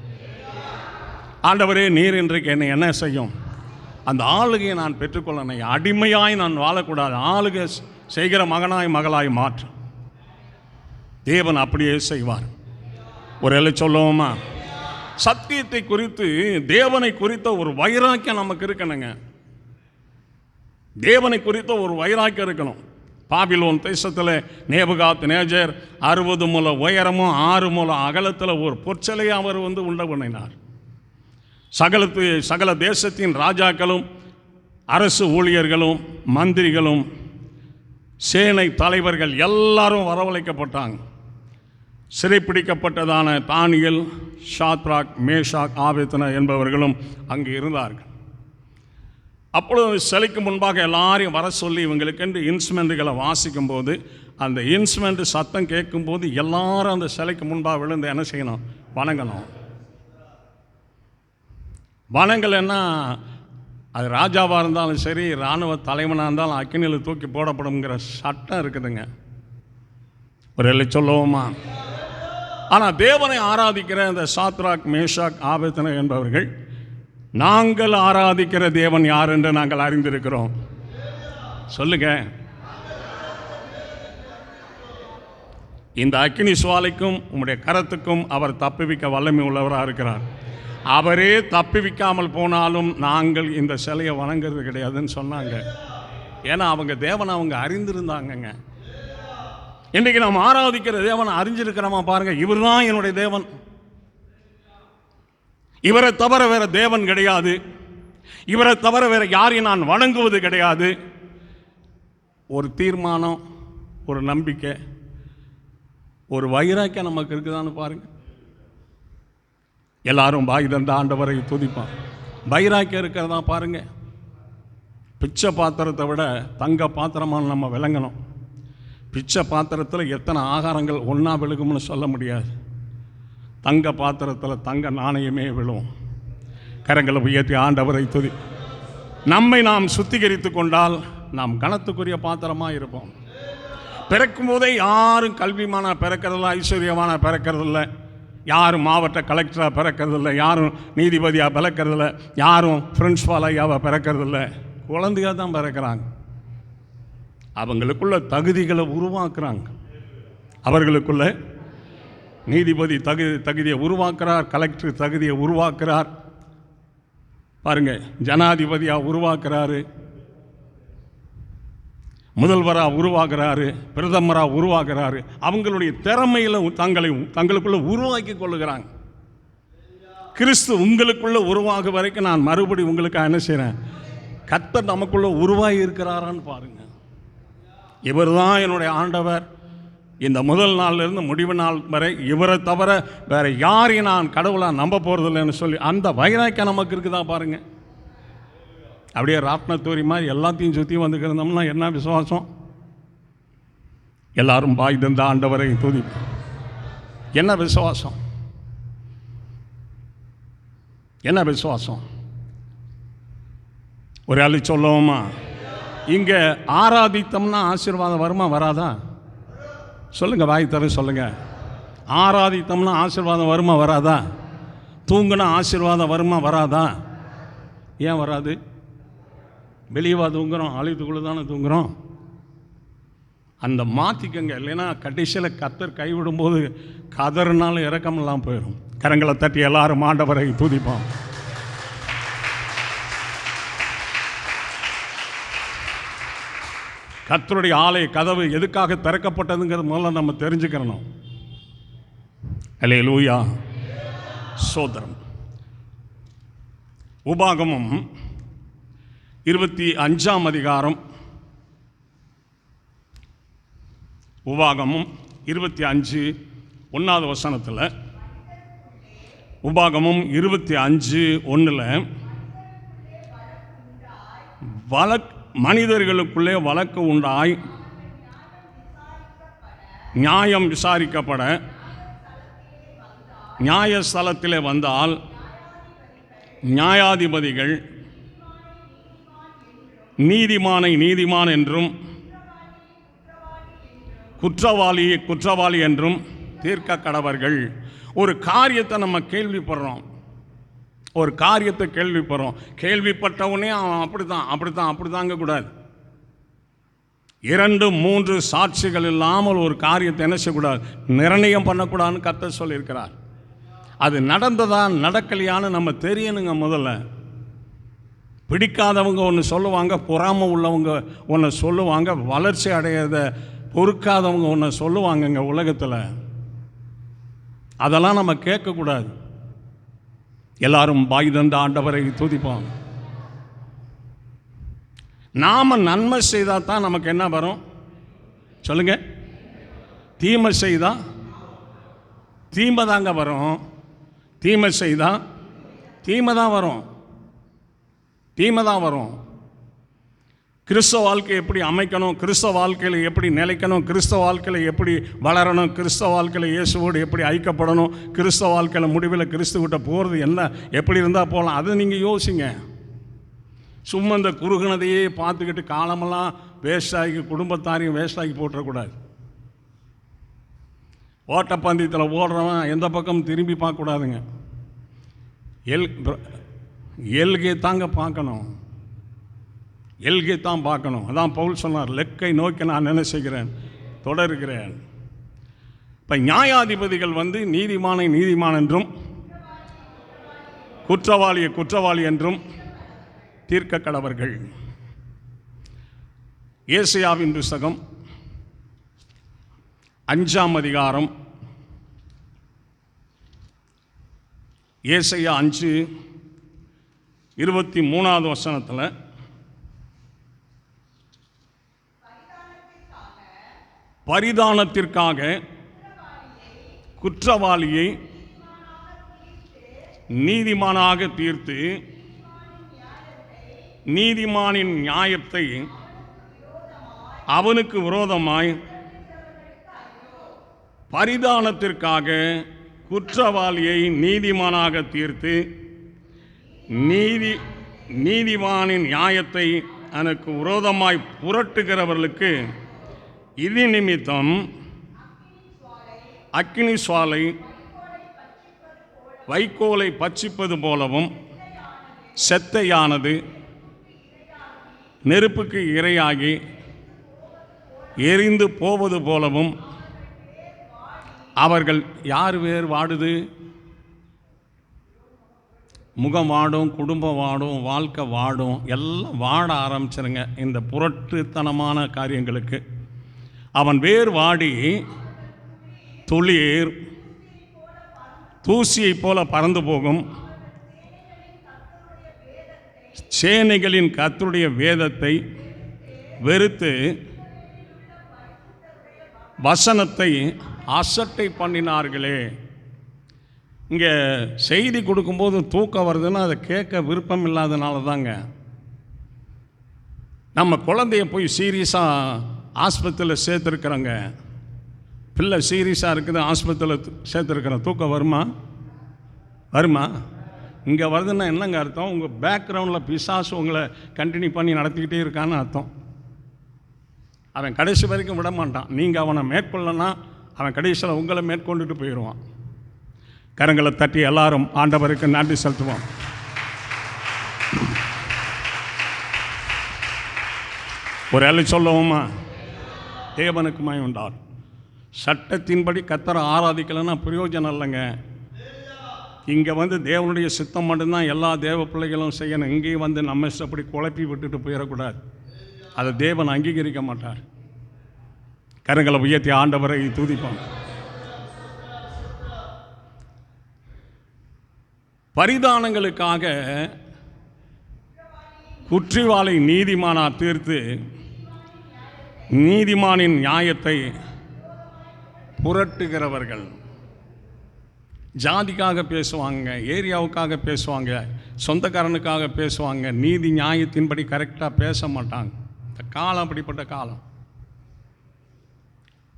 ஆண்டவரே, நீர் இன்றைக்கு என்னை என்ன செய்யும்? அந்த ஆளுகையை நான் பெற்றுக்கொள்ள, அடிமையாய் நான் வாழக்கூடாது. ஆளுகை செய்கிற மகனாய் மகளாய் மாற்று. தேவன் அப்படியே செய்வார். ஒரு எல்லை சொல்லுவோமா? சத்தியத்தை குறித்து, தேவனை குறித்த ஒரு வைராக்கியம் நமக்கு இருக்கணுங்க. தேவனை குறித்த ஒரு வைராக்கியம் இருக்கணும். பாபிலோன் தேசத்தில் நேபுகாத் நேஜர் 60 முழ உயரமும் 6 முழ அகலத்தில் ஒரு பொற்சலையை அவர் உண்டு பண்ணினார். சகல தேசத்தின் ராஜாக்களும் அரசு ஊழியர்களும் மந்திரிகளும் சேனை தலைவர்கள் எல்லாரும் வரவழைக்கப்பட்டாங்க. சிறைப்பிடிக்கப்பட்டதான தானியேல், ஷாத்ராக், மேஷாக், ஆபேத்நேகோ என்பவர்களும் அங்கு இருந்தார்கள். அப்பொழுது சிலைக்கு முன்பாக எல்லாரையும் வர சொல்லி இவங்களுக்கென்று இன்ஸ்ட்ருமெண்ட்டுகளை வாசிக்கும் போது, அந்த இன்ஸ்ட்ருமெண்ட் சத்தம் கேட்கும்போது எல்லாரும் அந்த சிலைக்கு முன்பாக விழுந்து என்ன செய்யணும்? வணங்கணும். வணங்கலைன்னா அது ராஜாவாக இருந்தாலும் சரி, இராணுவ தலைவனாக இருந்தாலும் அக்கினியில் தூக்கி போடப்படுங்கிற சட்டம் இருக்குதுங்க. ஒரு எல்லை சொல்லுவோமா? ஆனால் தேவனை ஆராதிக்கிற இந்த சாத்ராக், மேஷாக், ஆபேத்நேகோ என்பவர்கள், நாங்கள் ஆராதிக்கிற தேவன் யார் என்று நாங்கள் அறிந்திருக்கிறோம். சொல்லுங்க. இந்த அக்கினி சுவாலைக்கும் உம்முடைய கரத்துக்கும் அவர் தப்புவிக்க வல்லமை உள்ளவராக இருக்கிறார். அவரே தப்புவிக்காமல் போனாலும் நாங்கள் இந்த சிலையை வணங்குறது கிடையாதுன்னு சொன்னாங்க. ஏன்னா அவங்க தேவனை அவங்க அறிந்திருந்தாங்கங்க. இன்றைக்கு நாம் ஆராதிக்கிற தேவனை அறிஞ்சிருக்கிறோமா பாருங்க. இவர் தான் என்னுடைய தேவன், இவரை தவிர வேற தேவன் கிடையாது, இவரை தவிர வேற யாரையும் நான் வணங்குவது கிடையாது. ஒரு தீர்மானம், ஒரு நம்பிக்கை, ஒரு வைராக்கியம் நமக்கு இருக்குதான்னு பாருங்க. எல்லாரும் பாய் தந்த ஆண்டவரை துதிப்பான். வைராக்கியம் இருக்கிறதா பாருங்க. பிச்சை பாத்திரத்தை விட தங்க பாத்திரமான நம்ம விளங்கணும். பிச்சை பாத்திரத்தில் எத்தனை ஆகாரங்கள் ஒன்றா விழுகும்னு சொல்ல முடியாது. தங்க பாத்திரத்தில் தங்க நாணயமே விழும். கரங்களை உயர்த்தி ஆண்டவரை துதி. நம்மை நாம் சுத்திகரித்து கொண்டால் நாம் கனத்துக்குரிய பாத்திரமாக இருப்போம். பிறக்கும் போதே யாரும் கல்விமான பிறக்கிறதில்ல, ஐஸ்வர்யமான பிறக்கிறதில்ல, யாரும் மாவட்ட கலெக்டராக பிறக்கிறதில்ல, யாரும் நீதிபதியாக பிறக்கிறதில்ல, யாரும் பிரின்ஸ்பாலாக பிறக்கிறதில்ல. குழந்தையாக தான் பிறக்கிறாங்க. அவங்களுக்குள்ள தகுதிகளை உருவாக்குறாங்க. அவர்களுக்குள்ள நீதிபதி தகுதியை உருவாக்குறார், கலெக்டர் தகுதியை உருவாக்குறார், பாருங்க, ஜனாதிபதியாக உருவாக்குறாரு, முதல்வராக உருவாக்குறாரு, பிரதமராக உருவாக்குறாரு. அவங்களுடைய திறமையில் தங்களுக்குள்ள உருவாக்கி கொள்ளுகிறாங்க. கிறிஸ்து உங்களுக்குள்ள உருவாக வரைக்கும் நான் மறுபடி உங்களுக்கு என்ன செய்கிறேன்? கர்த்தர் நமக்குள்ள உருவாகி இருக்கிறாரான்னு பாருங்க. இவர் தான் என்னுடைய ஆண்டவர். இந்த முதல் நாள்லேருந்து முடிவு நாள் வரை இவரை தவிர வேற யாரையும் நான் கடவுளாக நம்ப போகிறதில்லைன்னு சொல்லி அந்த வைராக்கியம் நமக்கு இருக்குதா பாருங்க. அப்படியே ராட்னத்தூரி மாதிரி எல்லாத்தையும் சுற்றி வந்துக்கிறோம்னா என்ன விசுவாசம்? எல்லாரும் பாய் தந்த ஆண்டவரை துதி. என்ன விசுவாசம்? என்ன விசுவாசம்? ஒரு ஆளு சொல்லுவோமா? இங்கே ஆராதித்தோம்னா ஆசீர்வாதம் வருமா வராதா? சொல்லுங்க, வாய் தர சொல்லுங்க. ஆராதித்தோம்னா ஆசீர்வாதம் வருமா வராதா? தூங்குனா ஆசீர்வாதம் வருமா வராதா? ஏன் வராது? வெளியவா தூங்குறோம்? ஆலயத்துக்குள்ளே தானே தூங்குறோம். அந்த மாற்றிக்கங்க, இல்லைன்னா கடைசியில் கர்த்தர் கைவிடும்போது கதறினாலும் இறக்கமெல்லாம் போயிடும். கரங்களை தட்டி எல்லாரும் ஆண்டவரை துதிப்போம். கர்த்தருடைய ஆலய கதவு எதுக்காக திறக்கப்பட்டதுங்கிறது முதல்ல நம்ம தெரிஞ்சுக்கிறணும். அல்லேலூயா, சோதரம். உபாகமம் 25ஆம் அதிகாரம் உபாகமும் 25 1வது வசனத்தில், உபாகமும் 25:1 மனிதர்களுக்குள்ளே வழக்கு உண்டாய் நியாயம் விசாரிக்கப்பட நியாயஸ்தலத்திலே வந்தால் நியாயாதிபதிகள் நீதிமானை நீதிமான் என்றும் குற்றவாளியை குற்றவாளி என்றும் தீர்க்க கடவர்கள். ஒரு காரியத்தை நம்ம கேள்விப்படுறோம், ஒரு காரியத்தை கேள்விப்படுறோம். கேள்விப்பட்டவனே அவன் அப்படித்தாங்க கூடாது. 2-3 சாட்சிகள் இல்லாமல் ஒரு காரியத்தை என்ன செய்யக்கூடாது, நிர்ணயம் பண்ணக்கூடாதுன்னு கர்த்தர் சொல்லியிருக்கிறார். அது நடந்ததா நடக்கலையான்னு நம்ம தெரியணுங்க. முதல்ல பிடிக்காதவங்க ஒன்று சொல்லுவாங்க, பொறாமை உள்ளவங்க ஒன்று சொல்லுவாங்க, வளர்ச்சி அடையாத பொறுக்காதவங்க ஒன்று சொல்லுவாங்கங்க உலகத்தில். அதெல்லாம் நம்ம கேட்கக்கூடாது. எல்லாரும் பாய் தந்த ஆண்டவரை துதிப்போம். நாம் நன்மை செய்தால் தான் நமக்கு என்ன வரும் சொல்லுங்க? தீமை செய்தால் தீமை தாங்க வரும். தீமை செய்தால் தீமை தான் வரும், தீமை தான் வரும். கிறிஸ்தவ வாழ்க்கையை எப்படி அமைக்கணும், கிறிஸ்தவ வாழ்க்கையில் எப்படி நிலைக்கணும், கிறிஸ்தவ வாழ்க்கையில் எப்படி வளரணும், கிறிஸ்தவ வாழ்க்கையில் இயேசுவோடு எப்படி ஐக்கப்படணும், கிறிஸ்தவ வாழ்க்கையில் முடிவில் கிறிஸ்துவிட்ட போகிறது என்ன, எப்படி இருந்தால் போகலாம், அதை நீங்கள் யோசிங்க. சும்மா இந்த குறுகுனதையே பார்த்துக்கிட்டு காலமெல்லாம் வேஸ்டாகி குடும்பத்தாரையும் வேஸ்டாகி போட்டுறக்கூடாது. ஓட்டப்பந்தயத்தில் ஓடுறவன் எந்த பக்கம் திரும்பி பார்க்கக்கூடாதுங்க. எல்கே தாங்க பார்க்கணும், எல்கே தான் பார்க்கணும். அதான் பவுல் சொன்னார், லெக்கை நோக்கி நான் என்ன செய்கிறேன், தொடர்கிறேன். இப்போ நியாயாதிபதிகள் நீதிமானை நீதிமான் என்றும் குற்றவாளியை குற்றவாளி என்றும் தீர்க்க கடவர்கள். ஏசாயாவின் புத்தகம் 5ஆம் அதிகாரம், ஏசாயா 5:23வது வசனத்தில், பரிதானத்திற்காக குற்றவாளியை நீதிமானாக தீர்த்து நீதிமானின் நியாயத்தை அவனுக்கு விரோதமாய், பரிதானத்திற்காக குற்றவாளியை நீதிமானாக தீர்த்து நீதிமானின் நியாயத்தை எனக்கு விரோதமாய் புரட்டுகிறவர்களுக்கு இது நிமித்தம் அக்கினி சுவாலை வைக்கோலை பட்சிப்பது போலவும் செத்தையானது நெருப்புக்கு இரையாகி எரிந்து போவது போலவும் அவர்கள் யார் வேறு வாடுது, முகம் வாடும், குடும்பம் வாடும், வாழ்க்கை வாடும், எல்லாம் வாட ஆரம்பிச்சிருங்க இந்த புரட்டுத்தனமான காரியங்களுக்கு. அவன் வேர் வாடி துளிர் தூசியை போல பறந்து போகும். சேனைகளின் கர்த்தருடைய வேதத்தை வெறுத்து வசனத்தை அசட்டை பண்ணினார்களே. இங்கே செய்தி கொடுக்கும்போது தூக்கம் வருதுன்னா அதை கேட்க விருப்பம் இல்லாதனால தாங்க. நம்ம குழந்தைய போய் சீரியஸாக ஆஸ்பத்திரியில் சேர்த்துருக்குறோங்க, பிள்ளை சீரியஸாக இருக்குது, ஆஸ்பத்திரியில் சேர்த்துருக்குறோம், தூக்கம் வருமா? வருமா? இங்கே வருதுன்னா என்னங்க அர்த்தம்? உங்கள் பேக்ரவுண்டில் பிசாசு உங்களை கண்டினியூ பண்ணி நடத்திக்கிட்டே இருக்கான்னு அர்த்தம். அவன் கடைசி வரைக்கும் விட மாட்டான். நீங்கள் அவனை மேற்கொள்ளனா அவன் கடைசியில் உங்களை மேற்கொண்டுட்டு போயிடுவான். கரங்களை தட்டி எல்லாரும் ஆண்டவருக்கு நன்றி செலுத்துவோம். ஒரு அலை சொல்லுவோமா? தேவனுக்கு மகிமை உண்டார். சட்டத்தின்படி கர்த்தரை ஆராதிக்கலைன்னா பிரயோஜனம் இல்லைங்க. இங்கே தேவனுடைய சித்தம் மட்டும்தான் எல்லா தேவ பிள்ளைகளும் செய்யணும். இங்கேயும் நம்ம அப்படி குழப்பி விட்டுட்டு போயிடக்கூடாது. அதை தேவன் அங்கீகரிக்க மாட்டார். கரங்களை உயர்த்தி ஆண்டவரை துதிப்போம். பரிதானங்களுக்காக குற்றவாளி நீதிமானா தீர்த்து நீதிமானின் நியாயத்தை புரட்டுகிறவர்கள். ஜாதிக்காக பேசுவாங்க, ஏரியாவுக்காக பேசுவாங்க, சொந்தக்காரனுக்காக பேசுவாங்க, நீதி நியாயத்தின்படி கரெக்டாக பேச மாட்டாங்க. இந்த காலம் அப்படிப்பட்ட காலம்.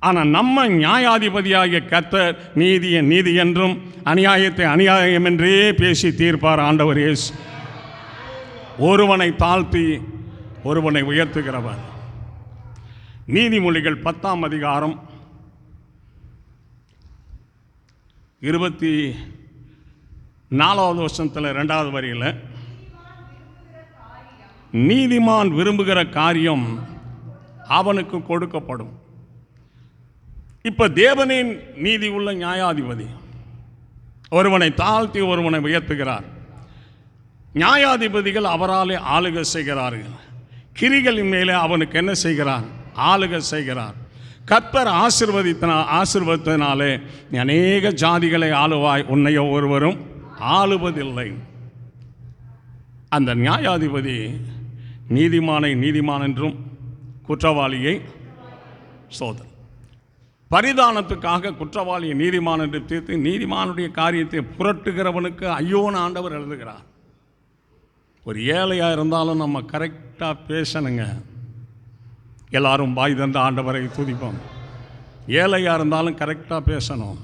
ஆனால் நம்ம நியாயாதிபதியாகிய கர்த்தர் நீதியை நீதி என்றும் அநியாயத்தை அநியாயம் என்றே பேசி தீர்ப்பார் ஆண்டவர் இயேசு. ஒருவனை தாழ்த்தி ஒருவனை உயர்த்துகிறவர். நீதிமொழிகள் 10ஆம் அதிகாரம் 24வது வசனத்தில் 2வது வரியில், நீதிமான் விரும்புகிற காரியம் அவனுக்கு கொடுக்கப்படும். இப்போ தேவனின் நீதி உள்ள நியாயாதிபதி ஒருவனை தாழ்த்தி ஒருவனை உயர்த்துகிறார். நியாயாதிபதிகள் அவராலே ஆளுகை செய்கிறார்கள். கிரிகளின் மேலே அவனுக்கு என்ன செய்கிறார்? ஆளுகை செய்கிறார். கர்த்தர் ஆசீர்வதித்தனாலே அநேக ஜாதிகளை ஆளுவாய், உன்னையோ ஒருவரும் ஆளுவதில்லை. அந்த நியாயாதிபதி நீதிமானை நீதிமான் என்றும் குற்றவாளியை சோதனை பரிதானத்துக்காக குற்றவாளியை நீதிமான் என்று தீர்த்து நீதிமானுடைய காரியத்தை புரட்டுகிறவனுக்கு ஐயோன்னு ஆண்டவர் எழுதுகிறார். ஒரு ஏழையாக இருந்தாலும் நம்ம கரெக்டாக பேசணுங்க. எல்லாரும் பாய் தந்த ஆண்டவரை துதிப்போம். ஏழையாக இருந்தாலும் கரெக்டாக பேசணும்.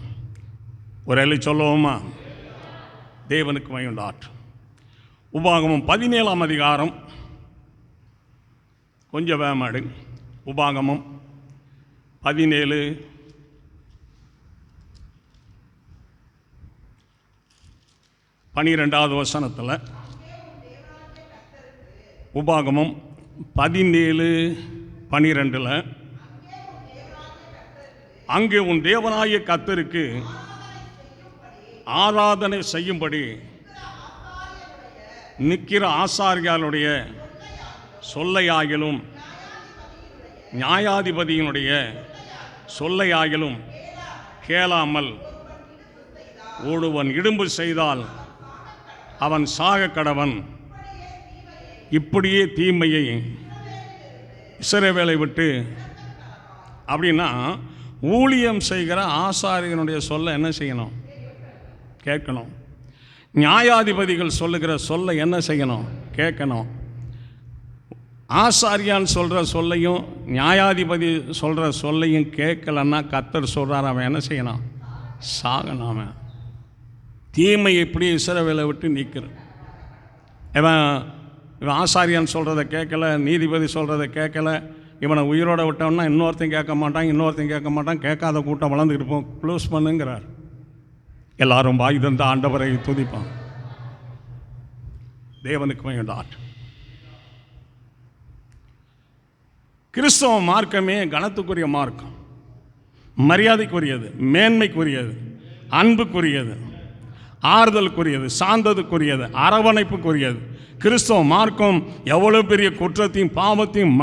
ஒரு ஏழை சொல்லுவோமா? தேவனுக்கு மகிமையுண்டாகட்டும். உபாகமம் 17ஆம் அதிகாரம், கொஞ்சம் வேமாடு. உபாகமம் 17 12வது வசனத்தில், உபாகமம் 17:12, அங்கே உன் தேவனாகிய கர்த்தருக்கு ஆராதனை செய்யும்படி நிற்கிற ஆசாரியாளுடைய சொல்லையாகிலும் நியாயாதிபதியினுடைய சொல்லையாகிலும் கேளாமல் ஒருவன் இடும்பு செய்தால் அவன் சாக கடவன். இப்படியே தீமையை இஸ்ரவேலை விட்டு. அப்படின்னா ஊழியம் செய்கிற ஆசாரியனுடைய சொல்ல என்ன செய்யணும்? கேட்கணும். நியாயாதிபதிகள் சொல்லுகிற சொல்ல என்ன செய்யணும்? கேட்கணும். ஆசாரியான் சொல்கிற சொல்லையும் நியாயாதிபதி சொல்கிற சொல்லையும் கேட்கலன்னா கர்த்தர் சொல்கிறார், அவன் என்ன செய்யணும்? சாகணும். அவன் தீமை இப்படி இஸ்ரவேலை விட்டு நீக்கிறான். இவன் ஆசாரியான் சொல்கிறத கேட்கல, நீதிபதி சொல்கிறத கேட்கல, இவனை உயிரோடு விட்டோம்னா இன்னொருத்தையும் கேட்க மாட்டான், கேட்காத கூட்டம் வளர்ந்துக்கிட்டு போகும். க்ளோஸ் பண்ணுங்கிறார். எல்லாரும் வாய் தந்த ஆண்டவரை துதிப்பான். தேவனுக்கு மகிமையுண்டாகட்டும். கிறிஸ்தவ மார்க்கமே கனத்துக்குரிய மார்க்கம், மரியாதைக்குரியது, மேன்மைக்குரியது, அன்புக்குரியது, ஆறுதலுக்குரியது, சாந்ததுக்குரியது, அரவணைப்புக்குரியது. கிறிஸ்தவ மார்க்கம் எவ்வளோ பெரிய குற்றத்தையும் பாவத்தையும்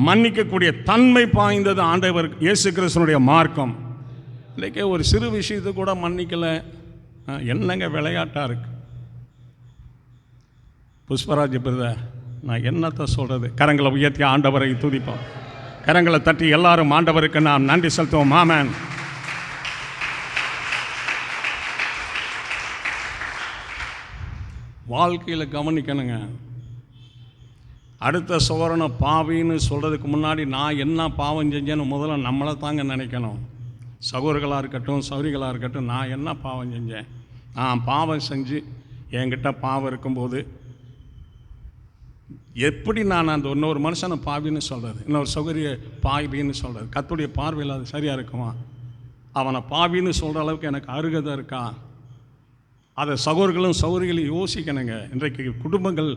மன்னிக்கக்கூடிய தன்மை பாய்ந்தது ஆண்டவர் இயேசு கிறிஸ்துனுடைய மார்க்கம். இன்றைக்கி ஒரு சிறு விஷயத்தை கூட மன்னிக்கலை. என்னங்க விளையாட்டாக இருக்கு. புஷ்பராஜ் பிரதர், நான் என்னத்தை சொல்கிறது? கரங்களை உயர்த்தி ஆண்டவரை துதிப்போம். கரங்களை தட்டி எல்லாரும் ஆண்டவருக்கு நாம் நன்றி செலுத்துவோம். ஆமென். வாழ்க்கையில் கவனிக்கணுங்க. அடுத்த சோரனை பாவின்னு சொல்கிறதுக்கு முன்னாடி நான் என்ன பாவம் செஞ்சேன்னு முதல்ல நம்மளை தாங்க நினைக்கணும். சகோதரர்களாக இருக்கட்டும், சௌரிகளாக இருக்கட்டும், நான் என்ன பாவம் செஞ்சேன்? நான் பாவம் செஞ்சு என்கிட்ட பாவம் இருக்கும்போது எப்படி நான் அந்த இன்னொரு மனுஷனை பாவின்னு சொல்கிறது, இன்னொரு சௌகரிய பாவின்னு சொல்கிறது, கர்த்தருடைய பார்வையில் அது சரியாக இருக்குமா? அவனை பாவின்னு சொல்கிற அளவுக்கு எனக்கு அருகதை இருக்கா? அதை சகோதரர்களும் சௌகரிகளும் யோசிக்கணுங்க. இன்றைக்கு குடும்பங்கள்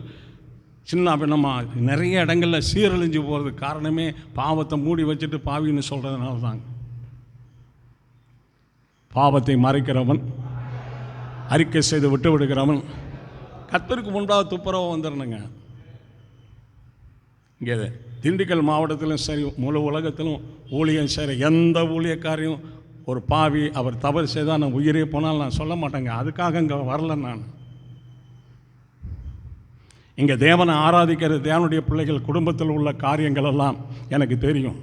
சின்ன பின்னமாக நிறைய இடங்களில் சீரழிஞ்சு போகிறதுக்கு காரணமே பாவத்தை மூடி வச்சுட்டு பாவின்னு சொல்கிறதுனால தாங்க. பாவத்தை மறைக்கிறவன், அறிக்கை செய்து விட்டு விடுகிறவன் கர்த்தருக்கு முன்பாக துப்புரவு வந்துடணுங்க. இங்கே திண்டுக்கல் மாவட்டத்திலும் சரி, முழு உலகத்திலும் ஊழியம் சரி, எந்த ஊழியக்காரையும் ஒரு பாவி அவர் தவறு செய்தால் நான் உயிரே போனால் நான் சொல்ல மாட்டேங்க. அதுக்காக இங்கே வரல. நான் இங்கே தேவனை ஆராதிக்கிற தேவனுடைய பிள்ளைகள் குடும்பத்தில் உள்ள காரியங்கள் எல்லாம் எனக்கு தெரியும்.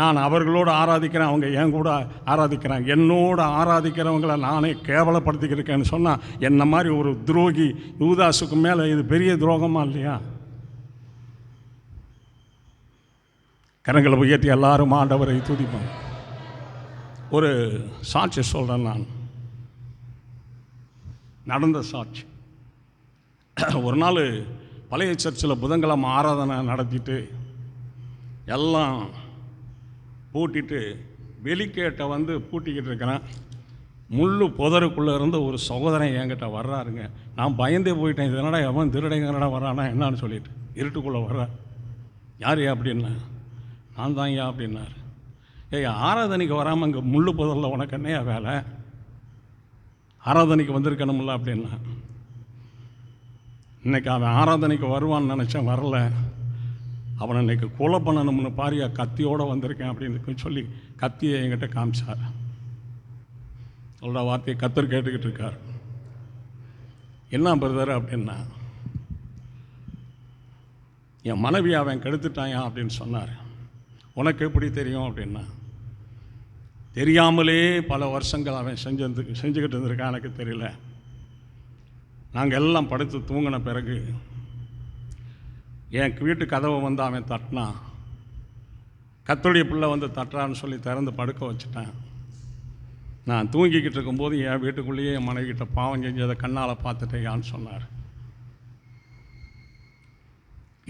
நான் அவர்களோடு ஆராதிக்கிறேன், அவங்க என் கூட ஆராதிக்கிறாங்க. என்னோடு ஆராதிக்கிறவங்களை நானே கேவலப்படுத்திக்கிருக்கேன்னு சொன்னால் என்ன மாதிரி ஒரு துரோகி யூதாசுக்கு மேலே இது பெரிய துரோகமா இல்லையா? கரங்களை உயர்த்தி எல்லாரும் ஆண்டவரை துதிப்போம். ஒரு சாட்சி சொல்கிறேன். நான் நடந்த சாட்சி. ஒரு நாள் பழைய சர்ச்சில் புதன்கிழமை ஆராதனை நடத்திட்டு எல்லாம் பூட்டிட்டு வெளிக்கேட்டை வந்து பூட்டிக்கிட்டு இருக்கிறேன். முள்ளு புதருக்குள்ளே இருந்து ஒரு சகோதரன் என்கிட்ட வர்றாருங்க. நான் பயந்தே போயிட்டேன். இது என்னடா எவன் திருடைங்கடா வர்றானா என்னான்னு சொல்லிட்டு இருட்டுக்குள்ளே வர்றேன். யார் அப்படின்னா, நான் தான் அப்படின்னாரு. ஆராதனைக்கு வராமல் இங்கே முள்ளு புதரில் உனக்கு என்னையா வேலை? ஆராதனைக்கு வந்திருக்கணும்ல அப்படின்னா. இன்றைக்கி அவன் ஆராதனைக்கு வருவான்னு நினச்சேன், வரல. அவனை இன்றைக்கி கொலை பண்ணணும்னு பாரியா கத்தியோடு வந்திருக்கேன் அப்படின்னு சொல்லி கத்தியை என்கிட்ட காமிச்சார். சொல்கிற வார்த்தையை கத்தர் கேட்டுக்கிட்டு இருக்கார். என்ன பிரதர் அப்படின்னா, என் மனைவி அவன் கெடுத்துட்டாயா அப்படின்னு சொன்னார். உனக்கு எப்படி தெரியும் அப்படின்னா, தெரியாமலே பல வருஷங்கள் அவன் செஞ்சுக்கிட்டு இருந்திருக்கான், எனக்கு தெரியல. நாங்கள் எல்லாம் படுத்து தூங்கின பிறகு என் வீட்டு கதவை வந்து அவன் தட்டினான். கத்தோடைய பிள்ளை வந்து தட்டுறான்னு சொல்லி திறந்து படுக்க வச்சுட்டேன். நான் தூங்கிக்கிட்டு இருக்கும்போது என் வீட்டுக்குள்ளேயே என் மனைவிக்கிட்ட பாவம் செஞ்சதை கண்ணால் பார்த்துட்டேயான்னு சொன்னார்.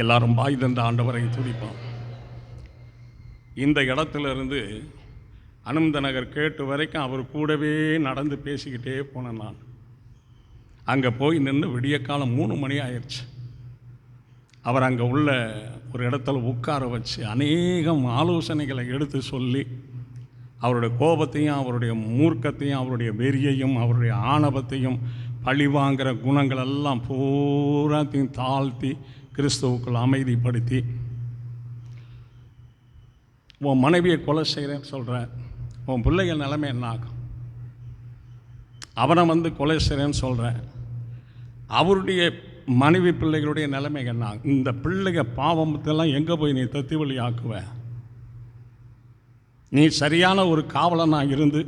எல்லாரும் பாய் தந்த ஆண்டவரை துதிப்போம். இந்த இடத்துலேருந்து அனந்த நகர் கேட்டு வரைக்கும் அவர் கூடவே நடந்து பேசிக்கிட்டே போனேன். நான் அங்கே போய் நின்று விடிய காலம் 3 மணி ஆயிடுச்சு. அவர் அங்கே உள்ள ஒரு இடத்துல உட்கார வச்சு அநேகம் ஆலோசனைகளை எடுத்து சொல்லி அவருடைய கோபத்தையும் அவருடைய மூர்க்கத்தையும் அவருடைய வெறியையும் அவருடைய ஆணவத்தையும் பழிவாங்கிற குணங்கள் எல்லாம் பூராத்தையும் தாழ்த்தி கிறிஸ்துவுக்குள் அமைதிப்படுத்தி, உன் மனைவியை கொலை செய்கிறேன்னு சொல்கிறேன், உன் பிள்ளைகள் நிலைமை என்ன ஆகும்? அவனை வந்து கொலை செய்கிறேன்னு சொல்கிறேன், அவருடைய மனைவி பிள்ளைகளுடைய நிலைமை என்ன ஆகும்? இந்த பிள்ளைங்க பாவமத்தெல்லாம் எங்கே போய் நீ தத்தி வழி ஆக்குவ? நீ சரியான ஒரு காவலனாக இருந்து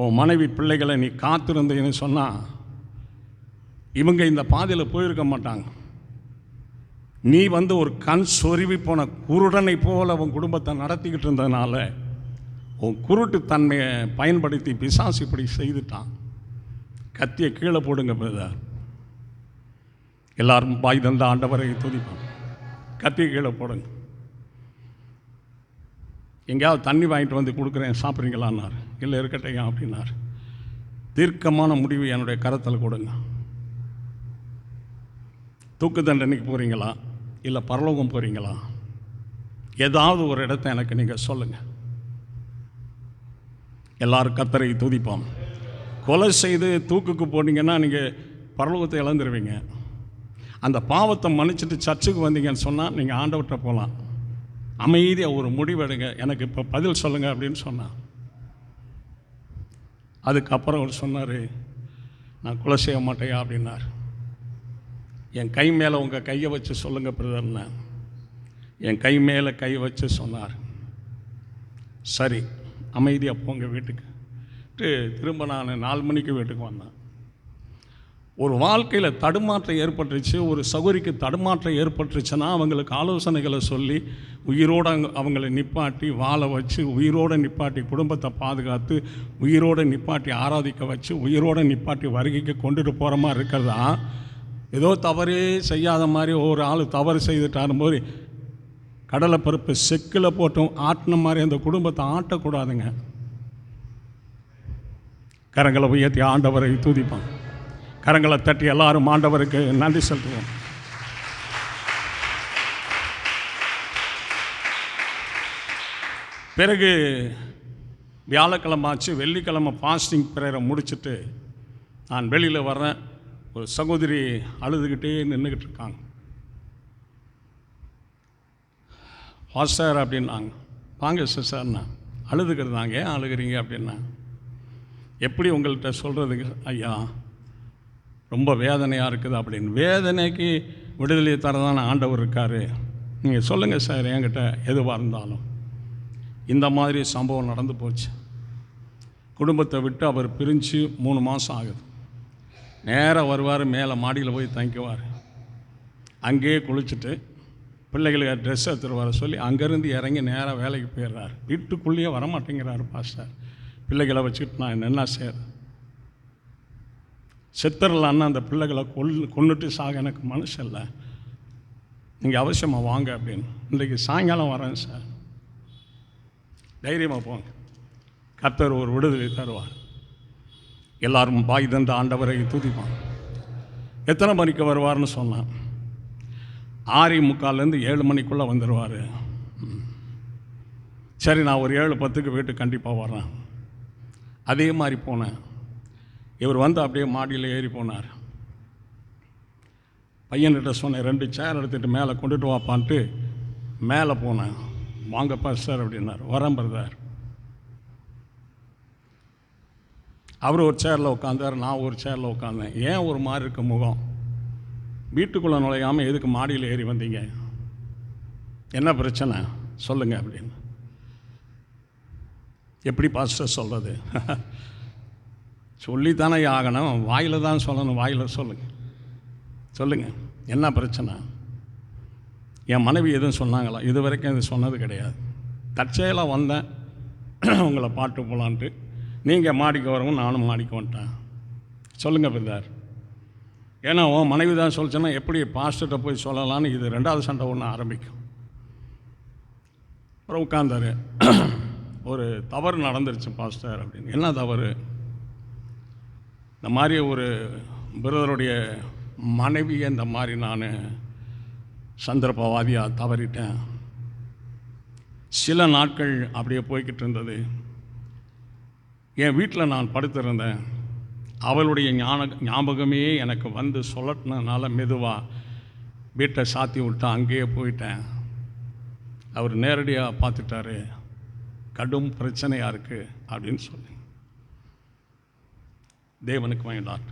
உன் மனைவி பிள்ளைகளை நீ காத்திருந்தேன்னு சொன்னால் இவங்க இந்த பாதையில் போயிருக்க மாட்டாங்க. நீ வந்து ஒரு கண் சொருவி போன குருடனை போல் உன் குடும்பத்தை நடத்திக்கிட்டு இருந்ததுனால உன் குருட்டு தன்மையை பயன்படுத்தி பிசாசு இப்படி செய்துட்டான். கத்தியை கீழே போடுங்க பிரதர். எல்லாரும் பாய் தந்த ஆண்டவரை துதிப்போம். கத்தியை கீழே போடுங்க. எங்கேயாவது தண்ணி வாங்கிட்டு வந்து கொடுக்குறேன், சாப்பிட்றீங்களான்னார். இல்லை இருக்கட்டையா அப்படின்னார். தீர்க்கமான முடிவு என்னுடைய கரத்தில் கொடுங்க. தூக்கு தண்டனைக்கு போகிறீங்களா இல்லை பரலோகம் போகிறீங்களா? ஏதாவது ஒரு இடத்த எனக்கு நீங்கள் சொல்லுங்கள். எல்லாரும் கர்த்தரை துதிப்போம். கொலை செய்து தூக்குக்கு போனீங்கன்னா நீங்கள் பரலோகத்தை இழந்துருவீங்க. அந்த பாவத்தை மன்னிச்சுட்டு சர்ச்சுக்கு வந்தீங்கன்னு சொன்னால் நீங்கள் ஆண்டவர்கிட்ட போகலாம். அமைதியாக ஒரு முடிவெடுங்க, எனக்கு இப்போ பதில் சொல்லுங்கள் அப்படின்னு சொன்னான். அதுக்கப்புறம் அவர் சொன்னார், நான் கொலை செய்ய மாட்டேயா அப்படின்னார். என் கை மேலே உங்கள் கையை வச்சு சொல்லுங்கள் பிரதர்னா என் கை மேலே கை வச்சு சொன்னார். சரி, அமைதியாக போங்க வீட்டுக்கு. திரும்ப நான் 4 மணிக்கு வீட்டுக்கு வந்தேன். ஒரு வாழ்க்கையில் தடுமாற்றம் ஏற்பட்டுருச்சு, ஒரு சகோதரிக்கு தடுமாற்றம் ஏற்பட்டுருச்சுன்னா அவங்களுக்கு ஆலோசனைகளை சொல்லி உயிரோடு அவங்கள நிப்பாட்டி வாழ வச்சு, உயிரோடு நிப்பாட்டி குடும்பத்தை பாதுகாத்து, உயிரோடு நிப்பாட்டி ஆராதிக்க வச்சு, உயிரோடு நிப்பாட்டி வருகைக்கு கொண்டுட்டு போகிற மாதிரி இருக்கிறதா, ஏதோ தவறே செய்யாத மாதிரி ஒரு ஆள் தவறு செய்துட்டாரும் போது கடலை பருப்பு செக்கில் போட்டும் ஆட்டின மாதிரி அந்த குடும்பத்தை ஆட்டக்கூடாதுங்க. கரங்களை உயர்த்தி ஆண்டவரை துதிப்பான். கரங்களை தட்டி எல்லாரும் ஆண்டவருக்கு நன்றி செலுத்துவோம். பிறகு வியாழக்கிழமை ஆச்சு. வெள்ளிக்கிழமை ஃபாஸ்டிங் ப்ரேயரை முடிச்சுட்டு நான் வெளியில் வர்றேன். ஒரு சகோதரி அழுதுகிட்டே நின்றுக்கிட்டு இருக்காங்க. பாஸ்டர் அப்படின்னாங்க. வாங்க சிஸ்டர்னா. அழுதுக்கிறதாங்க. ஏன் அழுகிறீங்க அப்படின்னா, எப்படி உங்கள்கிட்ட சொல்கிறதுக்கு ஐயா, ரொம்ப வேதனையாக இருக்குது அப்படின்னு. வேதனைக்கு விடுதலை தரதான ஆண்டவர் இருக்கார். நீங்கள் சொல்லுங்கள் சார், என்கிட்ட எதுவாக இருந்தாலும். இந்த மாதிரி சம்பவம் நடந்து போச்சு. குடும்பத்தை விட்டு அவர் பிரிஞ்சு 3 மாதம் ஆகுது. நேராக வருவார், மேலே மாடியில் போய் தங்கிக்குவார். அங்கேயே குளிச்சுட்டு பிள்ளைகளுக்கு ட்ரெஸ் எடுத்துகிட்டு வர சொல்லி அங்கேருந்து இறங்கி நேராக வேலைக்கு போயிடுறாரு. வீட்டுக்குள்ளேயே வரமாட்டேங்கிறாரு பாஸ்டர். பிள்ளைகளை வச்சுக்கிட்டு நான் என்ன செய்யறது? செத்துடலான்னு அந்த பிள்ளைகளை கொன்னுட்டு சாக எனக்கு மனசு இல்லை. நீங்கள் அவசியமாக வாங்க அப்படின்னு. இன்றைக்கி சாயங்காலம் வரேன் சார். தைரியமாக போங்க, கர்த்தர் ஒரு விடுதலை தருவார். எல்லாரும் பாய் தந்த ஆண்டவரை துதிப்பான். எத்தனை மணிக்கு வருவார்னு சொன்னான். 6:45 7 மணிக்குள்ளே வந்துடுவார். சரி, நான் ஒரு 7:10 வீட்டுக்கு கண்டிப்பாக வரேன். அதே மாதிரி போனேன். இவர் வந்து அப்படியே மாடியில் ஏறி போனார். பையன்கிட்ட சொன்னேன், 2 சேர் எடுத்துகிட்டு மேலே கொண்டுட்டு வாப்பான்ட்டு மேலே போனேன். வாங்கப்பா சார் அப்படின்னார். வரேன் பிரதர். அவர் ஒரு சேரில் உட்காந்தார், நான் ஒரு சேரில் உட்காந்தேன். ஏன் ஒரு மாதிரி இருக்க முகம்? வீட்டுக்குள்ளே நுழையாமல் எதுக்கு மாடியில் ஏறி வந்தீங்க? என்ன பிரச்சனை சொல்லுங்கள் அப்படின்னு. எப்படி பாஸ்டர் சொல்கிறது? சொல்லித்தானே ஆகணும், வாயில் தான் சொல்லணும். வாயில் சொல்லுங்கள் என்ன பிரச்சனை? என் மனைவி எதுவும் சொன்னாங்களா? இது வரைக்கும் இது சொன்னது கிடையாது. தற்செயலாக வந்தேன் உங்களை பாட்டு போகலான்ட்டு. நீங்கள் மாடிக்கு வரவும் நானும் மாடிக்கு வந்துட்டேன். சொல்லுங்கள் பிரதர். ஏன்னா உன் மனைவி தான் சொல்லிச்சேன்னா எப்படி பாஸ்டர்கிட்ட போய் சொல்லலான்னு இது 2வது சண்டை ஒன்று ஆரம்பிக்கும். அப்புறம் உட்காந்தாரு. ஒரு தவறு நடந்துருச்சு பாஸ்டர் அப்படின்னு. என்ன தவறு? இந்த மாதிரி ஒரு பிரதருடைய மனைவியை இந்த மாதிரி நான் சந்தர்ப்பவாதியாக தவறிட்டேன். சில நாட்கள் அப்படியே போய்கிட்டு இருந்தது. என் வீட்டில் நான் படுத்திருந்தேன். அவளுடைய ஞாபகமே எனக்கு வந்து சொல்லட்டினால மெதுவாக வீட்டை சாத்தி விட்டு அங்கேயே போயிட்டேன். அவர் நேரடியாக பார்த்துட்டாரு, கடும் பிரச்சனையாக இருக்குது அப்படின்னு சொல்லி. தேவனுக்கு வேண்டாம்.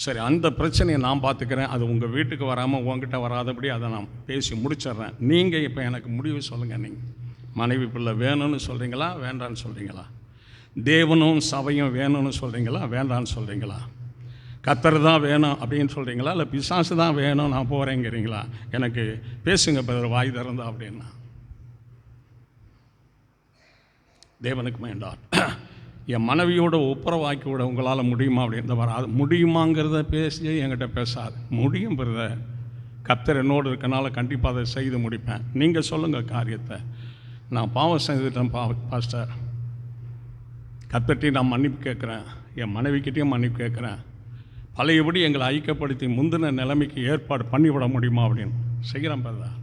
சரி, அந்த பிரச்சனையை நான் பார்த்துக்கிறேன். அது உங்கள் வீட்டுக்கு வராமல் உங்ககிட்ட வராதபடி அதை நான் பேசி முடிச்சிட்றேன். நீங்கள் இப்போ எனக்கு முடிவு சொல்லுங்கள். நீங்கள் மனைவி பிள்ளை வேணும்னு சொல்கிறீங்களா, வேண்டான்னு சொல்கிறீங்களா? தேவனும் சபையும் வேணும்னு சொல்கிறீங்களா, வேண்டான்னு சொல்கிறீங்களா? கர்த்தர் தான் வேணும் அப்படின்னு சொல்கிறீங்களா, இல்லை பிசாசு தான் வேணும் நான் போகிறேங்கிறீங்களா? எனக்கு பேசுங்க பிரதர், வாய் திறந்தா அப்படின்னா. தேவனுக்கு வேண்டாம். என் மனைவியோட ஒப்புரவாக்கி விட உங்களால் முடியுமா அப்படின்னு வராது. முடியுமாங்கிறத பேசி என்கிட்ட பேசாது. முடியும் பிரதர், கர்த்தர் என்னோடு இருக்கனால கண்டிப்பாக அதை செய்து முடிப்பேன். நீங்கள் சொல்லுங்கள் காரியத்தை. நான் பாவம் செஞ்சுட்டேன் பாஸ்டர், கர்த்தர்கிட்டையும் நான் மன்னிப்பு கேட்குறேன், என் மனைவிக்கிட்டையும் மன்னிப்பு கேட்குறேன். பழையபடி எங்களை ஐக்கியப்படுத்தி முந்தின நிலைமைக்கு ஏற்பாடு பண்ணிவிட முடியுமா அப்படின்னு. செய்கிறேன் பிரதர்,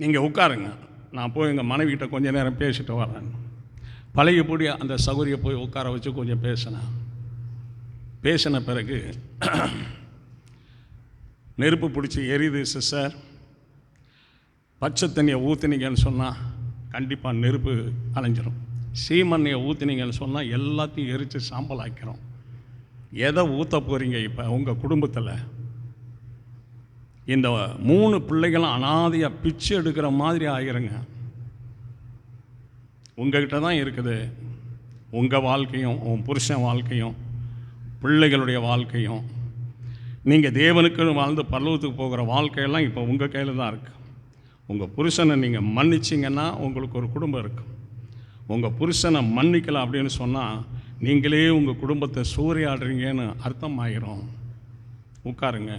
நீங்கள் உட்காருங்க, நான் போய் எங்கள் மனைவிக்கிட்ட கொஞ்சம் நேரம் பேசிட்டு வரேன். பழையபடி அந்த சௌகரியை போய் உட்கார வச்சு கொஞ்சம் பேசின பிறகு நெருப்பு பிடிச்சி எரியுது சிஸ்டர், பச்சை தண்ணியை ஊற்றுனீங்கன்னு சொன்னால் கண்டிப்பாக நெருப்பு அணைஞ்சிரும். சீமண்ணையை ஊற்றுனீங்கன்னு சொன்னால் எல்லாத்தையும் எரித்து சாம்பல் ஆக்கிறோம். எதை ஊற்ற போகிறீங்க இப்போ உங்கள் குடும்பத்தில்? இந்த 3 பிள்ளைகளும் அனாதையாக பிச்சு எடுக்கிற மாதிரி ஆகிருங்க. உங்கள்கிட்ட தான் இருக்குது. உங்கள் வாழ்க்கையும் உன் புருஷன் வாழ்க்கையும் பிள்ளைகளுடைய வாழ்க்கையும் நீங்கள் தேவனுக்கு வாழ்ந்து பரலோகத்துக்கு போகிற வாழ்க்கையெல்லாம் இப்போ உங்கள் கையில் தான் இருக்குது. உங்கள் புருஷனை நீங்கள் மன்னிச்சிங்கன்னா உங்களுக்கு ஒரு குடும்பம் இருக்குது. உங்கள் புருஷனை மன்னிக்கலாம் அப்படின்னு சொன்னால் நீங்களே உங்கள் குடும்பத்தை சூறையாடுறீங்கன்னு அர்த்தம் ஆகிரும். உட்காருங்க,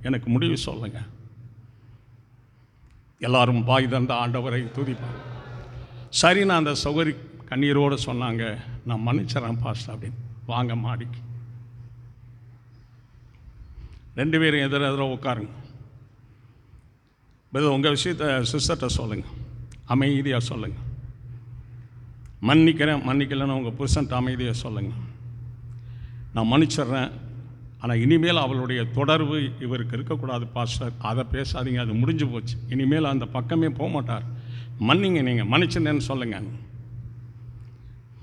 எனக்கு முடிவு சொல்லுங்கள். எல்லாரும் பாய் தந்த ஆண்டவரை துதிப்பாங்க. சரி, நான் அந்த சௌகரி கண்ணீரோடு சொன்னாங்க, நான் மன்னிச்சிடறேன் பாஸ்டர் அப்படின்னு. வாங்க மாடிக்கு. 2 பேரும் எதிர உட்காருங்க. உங்கள் விஷயத்தை சிஸ்டர்கிட்ட சொல்லுங்கள், அமைதியாக சொல்லுங்கள். மன்னிக்கிறேன் மன்னிக்கலைன்னு உங்கள் புருஷன்ட்ட அமைதியாக சொல்லுங்கள். நான் மன்னிச்சிட்றேன், ஆனால் இனிமேல் அவளுடைய தொடர்பு இவருக்கு இருக்கக்கூடாது பாஸ்டர், அதை பேசாதீங்க, அது முடிஞ்சு போச்சு, இனிமேல் அந்த பக்கமே போக மாட்டார். மன்னிங்க, நீங்கள் மன்னிச்சிருந்தேன்னு சொல்லுங்கள்.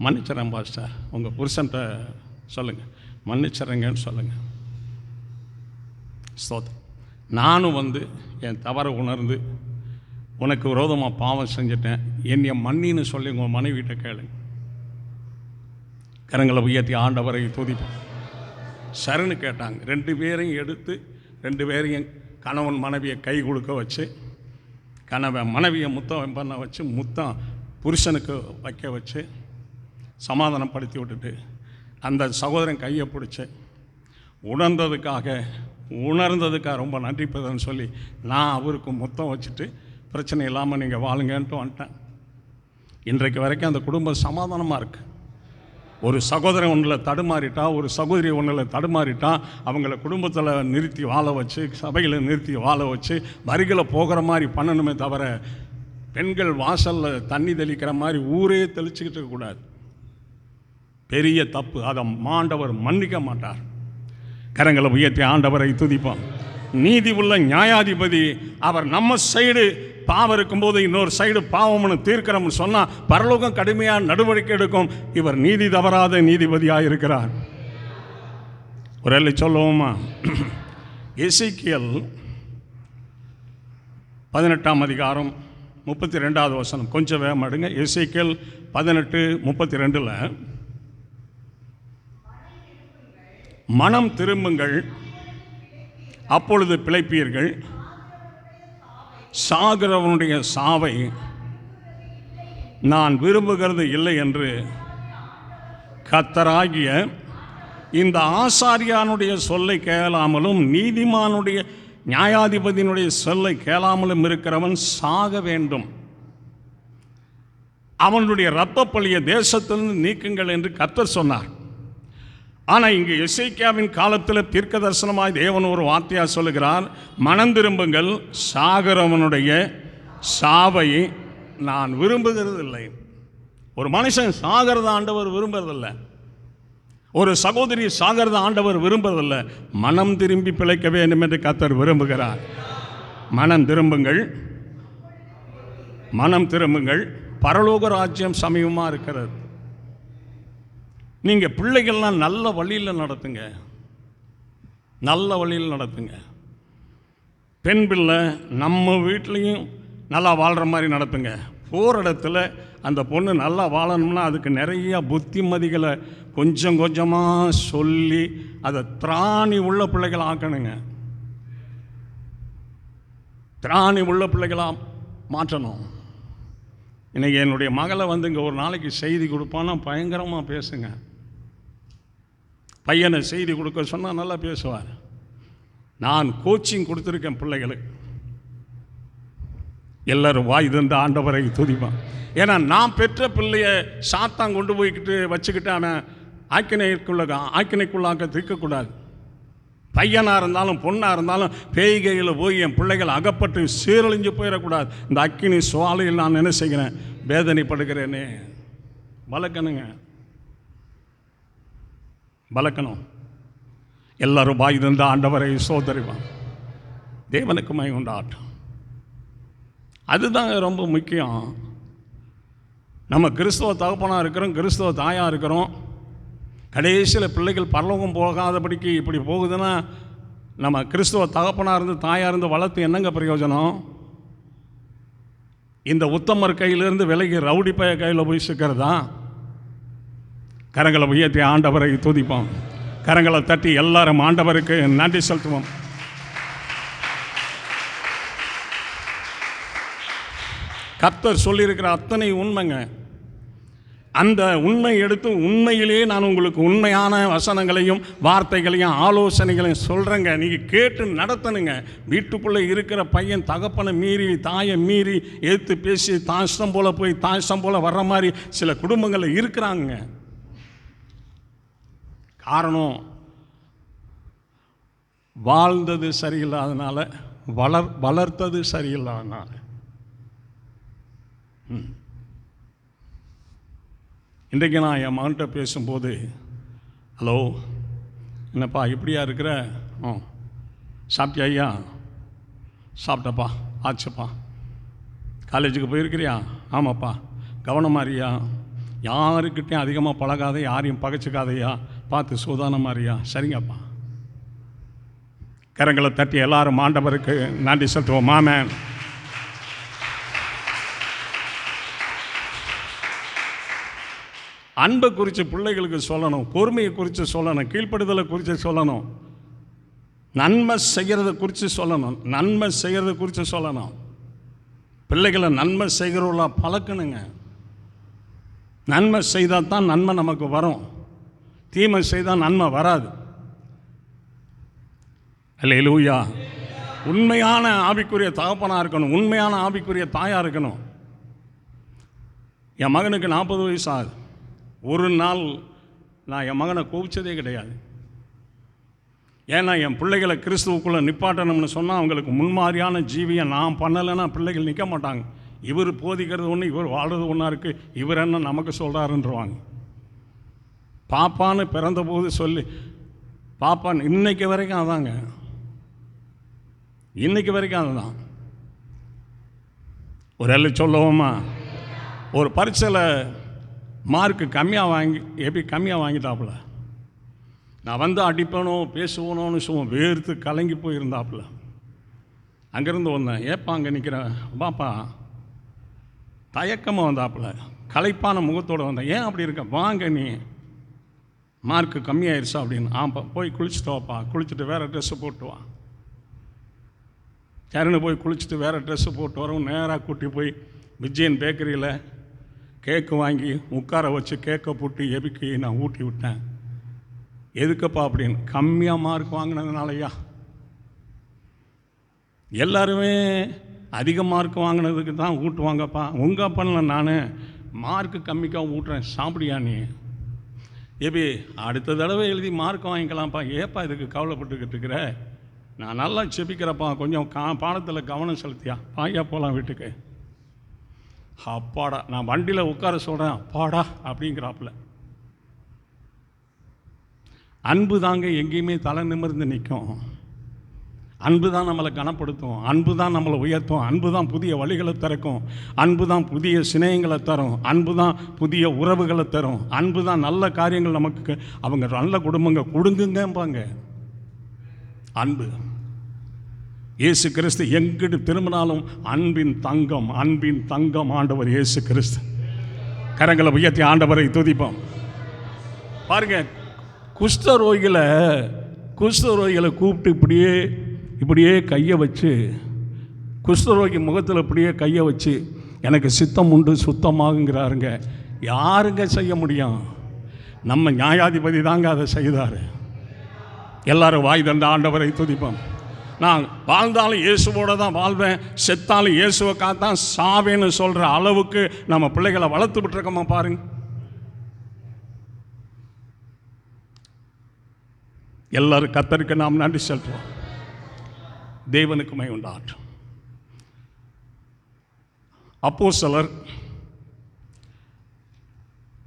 மன்னிச்சிட்றேன் பாஸ்டர், உங்கள் புருஷன்ட்ட சொல்லுங்கள், மன்னிச்சிட்றேங்கன்னு சொல்லுங்கள். ஸ்தோத்திரம். நானும் என் தவறை உணர்ந்து உனக்கு விரோதமாக பாவம் செஞ்சுட்டேன், என்னை மன்னின்னு சொல்லி உங்கள் மனைவிட்ட கேளுங்க. கரங்களை உயர்த்தி ஆண்டவரை துதிப்போம். சரணு கேட்டாங்க. 2 பேரையும் எடுத்து 2 பேரையும் கணவன் மனைவியை கை கொடுக்க வச்சு, மனைவியை முத்தம் பண்ண வச்சு, முத்தம் புருஷனுக்கு வைக்க வச்சு சமாதானப்படுத்தி விட்டுட்டு அந்த சகோதரன் கையை பிடிச்சி உணர்ந்ததுக்காக ரொம்ப நன்றி பெறன்னு சொல்லி நான் அவருக்கு முத்தம் வச்சுட்டு பிரச்சனை இல்லாமல் நீங்கள் வாழுங்கன்ட்டு வந்துட்டேன். இன்றைக்கு வரைக்கும் அந்த குடும்பம் சமாதானமாக இருக்குது. ஒரு சகோதரன் ஒன்றில் தடுமாறிட்டா, ஒரு சகோதரி ஒன்றில் தடுமாறிட்டா, அவங்கள குடும்பத்தில் நிறுத்தி வாழ வச்சு, சபையில் நிறுத்தி வாழ வச்சு வரிகளை போகிற மாதிரி பண்ணணுமே தவிர, பெண்கள் வாசலில் தண்ணி தெளிக்கிற மாதிரி ஊரே தெளிச்சுக்கிட்டு இருக்கக்கூடாது. பெரிய தப்பு. அதை ஆண்டவர் மன்னிக்க மாட்டார். கரங்களை உயர்த்தி ஆண்டவரை துதிப்போம். நீதி உள்ள நியாயாதிபதி அவர். நம்ம சைடு பாவம் இருக்கும்போது இன்னொரு சைடு பாவம்னு தீர்க்கிறோம்னு சொன்னால் பரலோகம் கடுமையாக நடவடிக்கை எடுக்கும். இவர் நீதி தவறாத நீதிபதியாக இருக்கிறார். ஒரு எல்லை சொல்லுவோமா? எசேக்கியேல் 18ஆம் அதிகாரம் 32வது வசனம். கொஞ்சம் வேகமாக எடுங்க. எசேக்கியேல் 18:32. மனம் திரும்புங்கள், அப்பொழுது பிழைப்பீர்கள், சாகிறவனுடைய சாவை நான் விரும்புகிறது இல்லை என்று கர்த்தராகிய இந்த ஆசாரியானுடைய சொல்லை கேளாமலும் நீதிமானுடைய நியாயாதிபதியினுடைய சொல்லை கேளாமலும் இருக்கிறவன் சாக வேண்டும். அவனுடைய இரத்த பழியை தேசத்திலிருந்து நீக்குங்கள் என்று கர்த்தர் சொன்னார். ஆனால் இங்கே எசேக்கியாவின் காலத்தில் தீர்க்க தரிசனமாய் தேவன் ஒரு வார்த்தையாக சொல்லுகிறார், மனம் திரும்புங்கள், சாகிறவனுடைய சாவை நான் விரும்புகிறது இல்லை. ஒரு மனுஷன் சாகிறத ஆண்டவர் விரும்புறதில்லை. ஒரு சகோதரி சாகிறத ஆண்டவர் விரும்புறதில்லை. மனம் திரும்பி பிழைக்க வேண்டும் என்று கர்த்தர் விரும்புகிறார். மனம் திரும்புங்கள், மனம் திரும்புங்கள், பரலோக ராஜ்யம் சமீபமாக இருக்கிறது. நீங்கள் பிள்ளைகள்லாம் நல்ல வழியில் நடத்துங்க, நல்ல வழியில் நடத்துங்க. பெண் பிள்ளை நம்ம வீட்லேயும் நல்லா வாழ்கிற மாதிரி நடத்துங்க. போகிற இடத்துல அந்த பொண்ணு நல்லா வாழணும்னா அதுக்கு நிறைய புத்திமதிகளை கொஞ்சம் கொஞ்சமாக சொல்லி அதை திராணி உள்ள பிள்ளைகள் ஆக்கணுங்க. திராணி உள்ள பிள்ளைகளாக மாற்றணும். இன்றைக்கி என்னுடைய மகளை இங்கே ஒரு நாளைக்கு செய்தி கொடுப்பான்னா பயங்கரமாக பேசுங்க. பையனை செய்தி கொடுக்க சொன்னால் நல்லா பேசுவார். நான் கோச்சிங் கொடுத்துருக்கேன் பிள்ளைகளுக்கு. எல்லோரும் வாய் தந்து ஆண்டவரை துதிப்பான். ஏன்னா நான் பெற்ற பிள்ளைய சாத்தான் கொண்டு போய்கிட்டு வச்சுக்கிட்டு அவன் ஆக்கினைக்குள்ளாக்க தீர்க்கக்கூடாது. பையனாக இருந்தாலும் பொண்ணாக இருந்தாலும் பேய்கையில் போய் என் பிள்ளைகள் அகப்பட்டு சீரழிஞ்சு போயிடக்கூடாது. இந்த அக்கினி சுவாலையில் நான் என்ன செய்கிறேன், வேதனைப்படுகிறேனே. வளர்க்கணுங்க, வளர்க்கணும். எல்லாரும் வாய் தந்து ஆண்டவரை சோதரிவான். தேவனுக்கு மகிமை உண்டாட்டும். அதுதான் ரொம்ப முக்கியம். நம்ம கிறிஸ்தவ தகப்பனாக இருக்கிறோம், கிறிஸ்தவ தாயாக இருக்கிறோம். கடைசியில் பிள்ளைகள் பரலோகம் போகாதபடிக்கு இப்படி போகுதுன்னா நம்ம கிறிஸ்தவ தகப்பனாக இருந்து தாயாக இருந்து வளர்த்து என்னங்க பிரயோஜனம்? இந்த உத்தமர் கையிலிருந்து விலகி ரவுடி பைய கையில் போய் சிக்கிறதா? கரங்களை உயர்த்தி ஆண்டவரை துதிப்போம். கரங்களை தட்டி எல்லாரும் ஆண்டவருக்கு நன்றி செலுத்துவோம். கர்த்தர் சொல்லியிருக்கிற அத்தனை உண்மைங்க. அந்த உண்மை எடுத்து உண்மையிலே நான் உங்களுக்கு உண்மையான வசனங்களையும் வார்த்தைகளையும் ஆலோசனைகளையும் சொல்கிறேங்க. நீங்கள் கேட்டு நடத்தணுங்க. வீட்டுக்குள்ளே இருக்கிற பையன் தகப்பனை மீறி தாயை மீறி எடுத்து பேசி தாஷ்டம் போல் போய் தாஷ்டம் போல் வர்ற மாதிரி சில குடும்பங்களில் இருக்கிறாங்க. காரணம் வாழ்ந்தது சரியில்லாதனால, வளர்த்தது சரியில்லாதனால. இன்றைக்கு நான் என் மகன்கிட்ட பேசும்போது, ஹலோ என்னப்பா இப்படியா இருக்கிற? சாப்பிட்டியா ஐயா? சாப்பிட்டப்பா, ஆச்சுப்பா. காலேஜுக்கு போயிருக்கிறியா? ஆமாப்பா. கவனமாக இருக்கியா? யாருக்கிட்டையும் அதிகமாக பழகாத, யாரையும் பகைச்சிக்காதையா, பார்த்து சூதானமாக இருக்கியா? சரிங்கப்பா. கரங்களை தட்டி எல்லாரும் ஆண்டவருக்கு நன்றி செலுத்துவோம். ஆமென். அன்பை குறித்து பிள்ளைகளுக்கு சொல்லணும், பொறுமையை குறித்து சொல்லணும், கீழ்ப்படுதலை குறித்து சொல்லணும், நன்மை செய்கிறத குறித்து சொல்லணும், நன்மை செய்கிறத குறித்து சொல்லணும். பிள்ளைகளை நன்மை செய்கிறவர்களா பழக்கணுங்க. நன்மை செய்தால் தான் நன்மை நமக்கு வரும், தீமை செய்தால் நன்மை வராது. அல்லேலூயா. உண்மையான ஆவிக்குரிய தகப்பனாக இருக்கணும், உண்மையான ஆவிக்குரிய தாயாக இருக்கணும். என் மகனுக்கு 40 வயசு ஆகுது. ஒரு நாள் நான் என் மகனை கோபிச்சதே கிடையாது. ஏன்னா என் பிள்ளைகளை கிறிஸ்துவுக்குள்ளே நிப்பாட்டணும்னு சொன்னால் அவங்களுக்கு முன்மாதிரியான ஜீவியை நான் பண்ணலைன்னா பிள்ளைகள் நிற்க மாட்டாங்க. இவர் போதிக்கிறது ஒன்று, இவர் வாழ்கிறது ஒன்றா இருக்குது, இவர் என்ன நமக்கு சொல்கிறாருன்றவாங்க. பாப்பான்னு பிறந்தபோது சொல்லி பாப்பான் இன்னைக்கு வரைக்கும் அதாங்க, இன்னைக்கு வரைக்கும் அதுதான். ஒரு எல்லை சொல்லுவோமா, ஒரு பரீட்சையில் மார்க்கு கம்மியாக வாங்கிட்டாப்புல. நான் வந்து அடிப்பேனோ பேசுவனோன்னு சொல்லுவோம், வேர்த்து கலங்கி போயிருந்தாப்புல. அங்கேருந்து வந்தேன், ஏப்பா அங்கே நிற்கிறேன் பாப்பா, தயக்கமாக வந்தாப்புல, களைப்பான முகத்தோடு வந்தேன். ஏன் அப்படி இருக்க, வாங்க நீ மார்க்கு கம்மியாயிருச்சா அப்படின்னு. போய் குளிச்சுட்டு வாப்பா, குளிச்சுட்டு வேறு ட்ரெஸ்ஸு போட்டு வா. சரின்னு போய் குளிச்சுட்டு வேறு ட்ரெஸ்ஸு போட்டு வரவும் நேராக கூட்டி போய் விஜயன் பேக்கரியில் கேக்கு வாங்கி உட்கார வச்சு கேக்கை போட்டு எபிக்கி நான் ஊட்டி விட்டேன். எதுக்குப்பா அப்படின்னு, கம்மியாக மார்க் வாங்கினதுனாலயா. எல்லாருமே அதிக மார்க் வாங்கினதுக்கு தான் ஊட்டுவாங்கப்பா, உங்கள் அப்பன்ல நான் மார்க்கு கம்மிக்காக ஊட்டுறேன், சாப்பிடியா நீ. ஏபி அடுத்த தடவை எழுதி மார்க் வாங்கிக்கலாம்ப்பா, ஏப்பா இதுக்கு கவலைப்பட்டுக்கிட்டு இருக்கிற, நான் நல்லா செபிக்கிறப்பா, கொஞ்சம் பாடத்தில் கவனம் செலுத்தியா, பாயா போகலாம் வீட்டுக்கு. அப்பாடா, நான் வண்டியில் உட்கார சொல்கிறேன், அப்பாடா அப்படிங்கிறாப்புல. அன்பு தாங்க எங்கேயுமே தலை நிமிர்ந்து நிற்கும். அன்பு தான் நம்மளை கனப்படுத்தும், அன்பு தான் நம்மளை உயர்த்தும், அன்பு தான் புதிய வழிகளை திறக்கும், அன்பு தான் புதிய சிநேகங்களை தரும், அன்பு தான் புதிய உறவுகளை தரும், அன்பு தான் நல்ல காரியங்கள் நமக்கு, அவங்க நல்ல குடும்பங்க கொடுங்குங்கம்பாங்க. அன்பு இயேசு கிறிஸ்து எங்கிட்டு திரும்பினாலும் அன்பின் தங்கம் ஆண்டவர் இயேசு கிறிஸ்து. கரங்களை உயர்த்தி ஆண்டவரை துதிப்போம். பாருங்க, குஷ்டரோகிகளை கூப்பிட்டு இப்படியே கையை வச்சு, குஷ்டரோகி முகத்தில் இப்படியே கையை வச்சு எனக்கு சித்தம் உண்டு சுத்தமாகுங்கிறாருங்க. யாருங்க செய்ய முடியும்? நம்ம நியாயாதிபதி தாங்க அதை செய்தார். எல்லாரும் வாய் தந்த ஆண்டவரை துதிப்போம். நான் வாழ்ந்தாலும் இயேசுவோட தான் வாழ்வேன், செத்தாலும் இயேசுவை காத்தான் சாவேன்னு சொல்கிற அளவுக்கு நம்ம பிள்ளைகளை வளர்த்து விட்டுருக்கோமா பாருங்க. எல்லாரும் கர்த்தருக்கு நாம் நன்றி செலுத்துவோம். தேவனுக்கு மகிமை உண்டாகட்டும். அப்போஸ்தலர்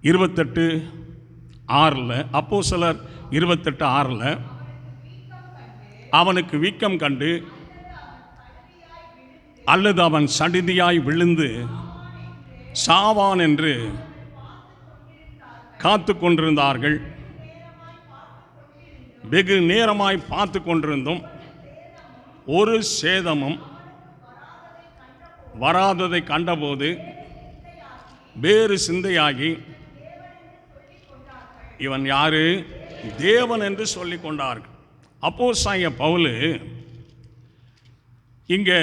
28:6 அப்போஸ்தலர் 28:6 அவனுக்கு வீக்கம் கண்டு அல்லது அவன் சடிதியாய் விழுந்து சாவான் என்று காத்து கொண்டிருந்தார்கள். வெகு நேரமாய் பார்த்து கொண்டிருந்தும் ஒரு சேதமும் வராததை கண்டபோது வேறு சிந்தையாகி இவன் யாரு, தேவன் என்று சொல்லிக் கொண்டார்கள். அப்போஸ்தலனாகிய பவுல் இங்கே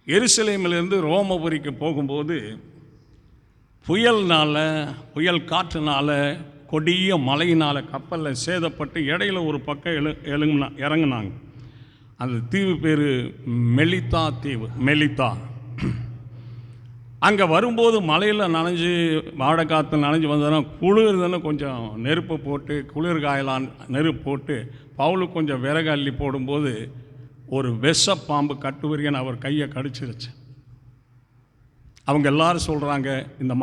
எருசலேமிலிருந்து ரோமபுரிக்கு போகும்போது புயல் காற்றுனால கொடிய மழையினால் கப்பலில் சேதப்பட்டு இடையில ஒரு பக்கம் இறங்குனாங்க. அந்த தீவு பேர் மெலித்தா தீவு. அங்கே வரும்போது மலையில் நனைஞ்சு வாழைக்காற்று நனைஞ்சு வந்ததுன்னா குளிர்துன்னு கொஞ்சம் நெருப்பு போட்டு குளிர் காயலான் நெருப்பு போட்டு பவுலுக்கு கொஞ்சம் விறகு அள்ளி போடும்போது ஒரு விஷப்பாம்பு கட்டுவரியன் அவர் கையை கடிச்சிருச்சு. அவங்க எல்லாரும் சொல்கிறாங்க, இந்த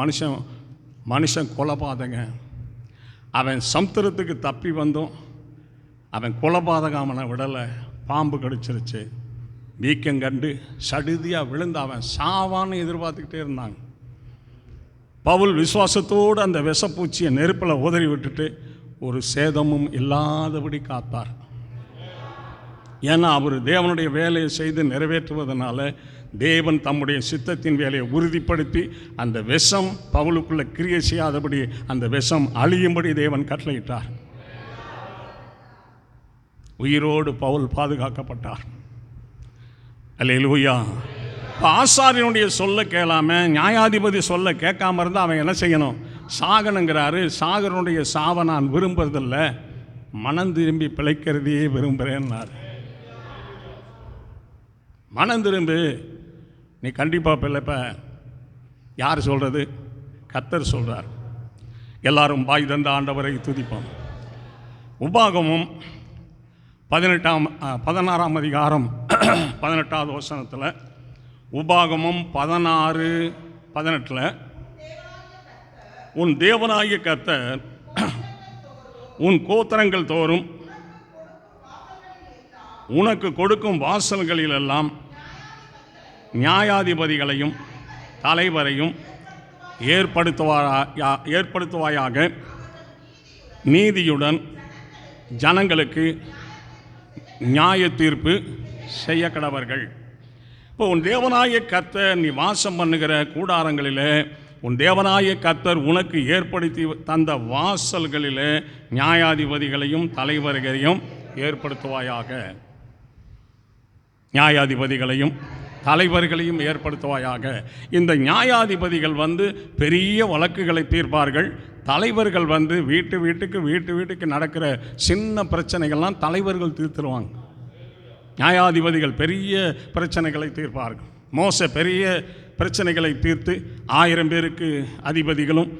மனுஷன் கொலைபாதங்க, அவன் சமுத்திரத்துக்கு தப்பி வந்தோம், அவன் கொலைபாதகம் அவனை விடலை, பாம்பு கடிச்சிருச்சு. வீக்கம் கண்டு சடுதியாக விழுந்து அவன் சாவான்னு எதிர்பார்த்துக்கிட்டே இருந்தாங்க. பவுல் விசுவாசத்தோடு அந்த விஷப்பூச்சியை நெருப்பில் உதறி விட்டுட்டு ஒரு சேதமும் இல்லாதபடி காத்தார். ஏன்னா அவர் தேவனுடைய வேலையை செய்து நிறைவேற்றுவதனால தேவன் தம்முடைய சித்தத்தின் வேலையை உறுதிப்படுத்தி அந்த விஷம் பவுலுக்குள்ள கிரியை செய்யாதபடி அந்த விஷம் அழியும்படி தேவன் கட்டளையிட்டார். உயிரோடு பவுல் பாதுகாக்கப்பட்டார். அல்லேலூயா. இப்போ ஆசாரியனுடைய சொல்ல கேளாம, நியாயாதிபதி சொல்ல கேட்காம இருந்தால் அவன் என்ன செய்யணும்? சாகணுங்கிறாரு. சாகரனுடைய சாவை நான் விரும்புறதில்ல, மனம் திரும்பி பிழைக்கிறதையே விரும்புகிறேன்னார். மனம் திரும்பு, நீ கண்டிப்பாக பிழைப்ப. யார் சொல்கிறது? கர்த்தர் சொல்கிறார். எல்லாரும் வாய் தந்த ஆண்டவரை துதிப்போம். உபாகமம் 16ஆம் அதிகாரம் 18வது வசனத்தில், உபாகமம் 16:18, உன் தேவனாகிய கர்த்தர் உன் கோத்திரங்கள் தோறும் உனக்கு கொடுக்கும் வாசல்களிலெல்லாம் நியாயாதிபதிகளையும் தலைவரையும் ஏற்படுத்துவாயாக. நீதியுடன் ஜனங்களுக்கு நியாய தீர்ப்பு செய்ய கடவர்கள். இப்போ உன் தேவனாய கர்த்தர் நீ வாசம் பண்ணுகிற கூடாரங்களில் உன் தேவனாய கர்த்தர் உனக்கு ஏற்படுத்தி தந்த வாசல்களில் நியாயாதிபதிகளையும் தலைவர்களையும் ஏற்படுத்துவாயாக. நியாயாதிபதிகளையும் தலைவர்களையும் ஏற்படுத்துவாயாக. இந்த நியாயாதிபதிகள் பெரிய வழக்குகளை தீர்ப்பார்கள். தலைவர்கள் வீட்டுக்கு நடக்கிற சின்ன பிரச்சனைகள்லாம் தலைவர்கள் தீர்த்துருவாங்க. நியாயாதிபதிகள் பெரிய பிரச்சனைகளை தீர்ப்பார்கள். மோசே பெரிய பிரச்சனைகளை தீர்த்து 1000 பேருக்கு அதிபதிகளும்,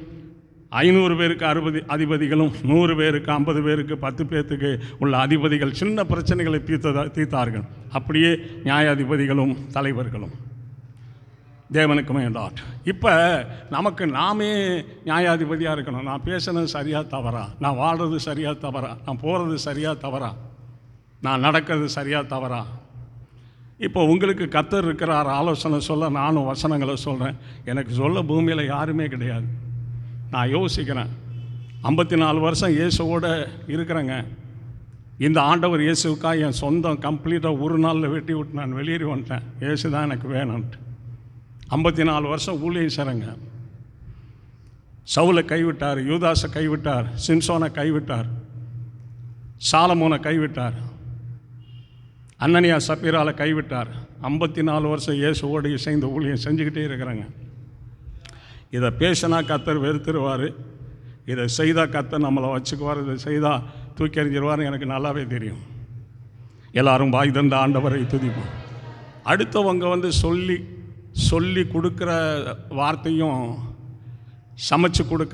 500 பேருக்கு 60 அதிபதிகளும், 100 பேருக்கு 50 பேருக்கு 10 பேர்த்துக்கு உள்ள அதிபதிகள் சின்ன பிரச்சனைகளை தீர்த்தார்கள். அப்படியே நியாயாதிபதிகளும் தலைவர்களும் தேவனுக்கு மேலாட். இப்போ நமக்கு நாமே நியாயாதிபதியாக இருக்கணும். நான் பேசுனது சரியாக தவறா? நான் வாழ்கிறது சரியாக தவறா? நான் போகிறது சரியாக தவறா? நான் நடக்கிறது சரியாக தவறா? இப்போ உங்களுக்கு கர்த்தர் இருக்கிறார், ஆலோசனை சொல்ல நானும் வசனங்களை சொல்கிறேன். எனக்கு சொல்ல பூமியில் யாருமே கிடையாது. நான் யோசிக்கிறேன், 54 வருஷம் இயேசுவோட இருக்கிறேங்க. இந்த ஆண்டவர் இயேசுக்காக என் சொந்தம் கம்ப்ளீட்டாக ஒரு நாளில் வெட்டி விட்டு நான் வெளியேறி வந்துட்டேன். இயேசு தான் எனக்கு வேணும்ன்ட்டு 54 வருஷம் ஊழியம் செய்கிறேங்க. சவுலை கைவிட்டார், யூதாஸை கைவிட்டார், சிம்சோனை கைவிட்டார், சாலமோனை கைவிட்டார், அனனியா சப்பீராலை கைவிட்டார். 54 வருஷம் இயேசுவோடு இசைந்த ஊழியம் செஞ்சுக்கிட்டே இருக்கிறாங்க. இதை பேசினா கர்த்தர் வெறுத்துருவார், இதை செய்தால் கர்த்தர் நம்மளை வச்சுக்குவார், இதை செய்தால் தூக்கி எறிஞ்சிருவார். எனக்கு நல்லாவே தெரியும். எல்லாரும் வாய் தந்த ஆண்டவரை துதிப்போம். அடுத்தவங்க சொல்லி கொடுக்குற வார்த்தையும் சமைச்சு கொடுக்குற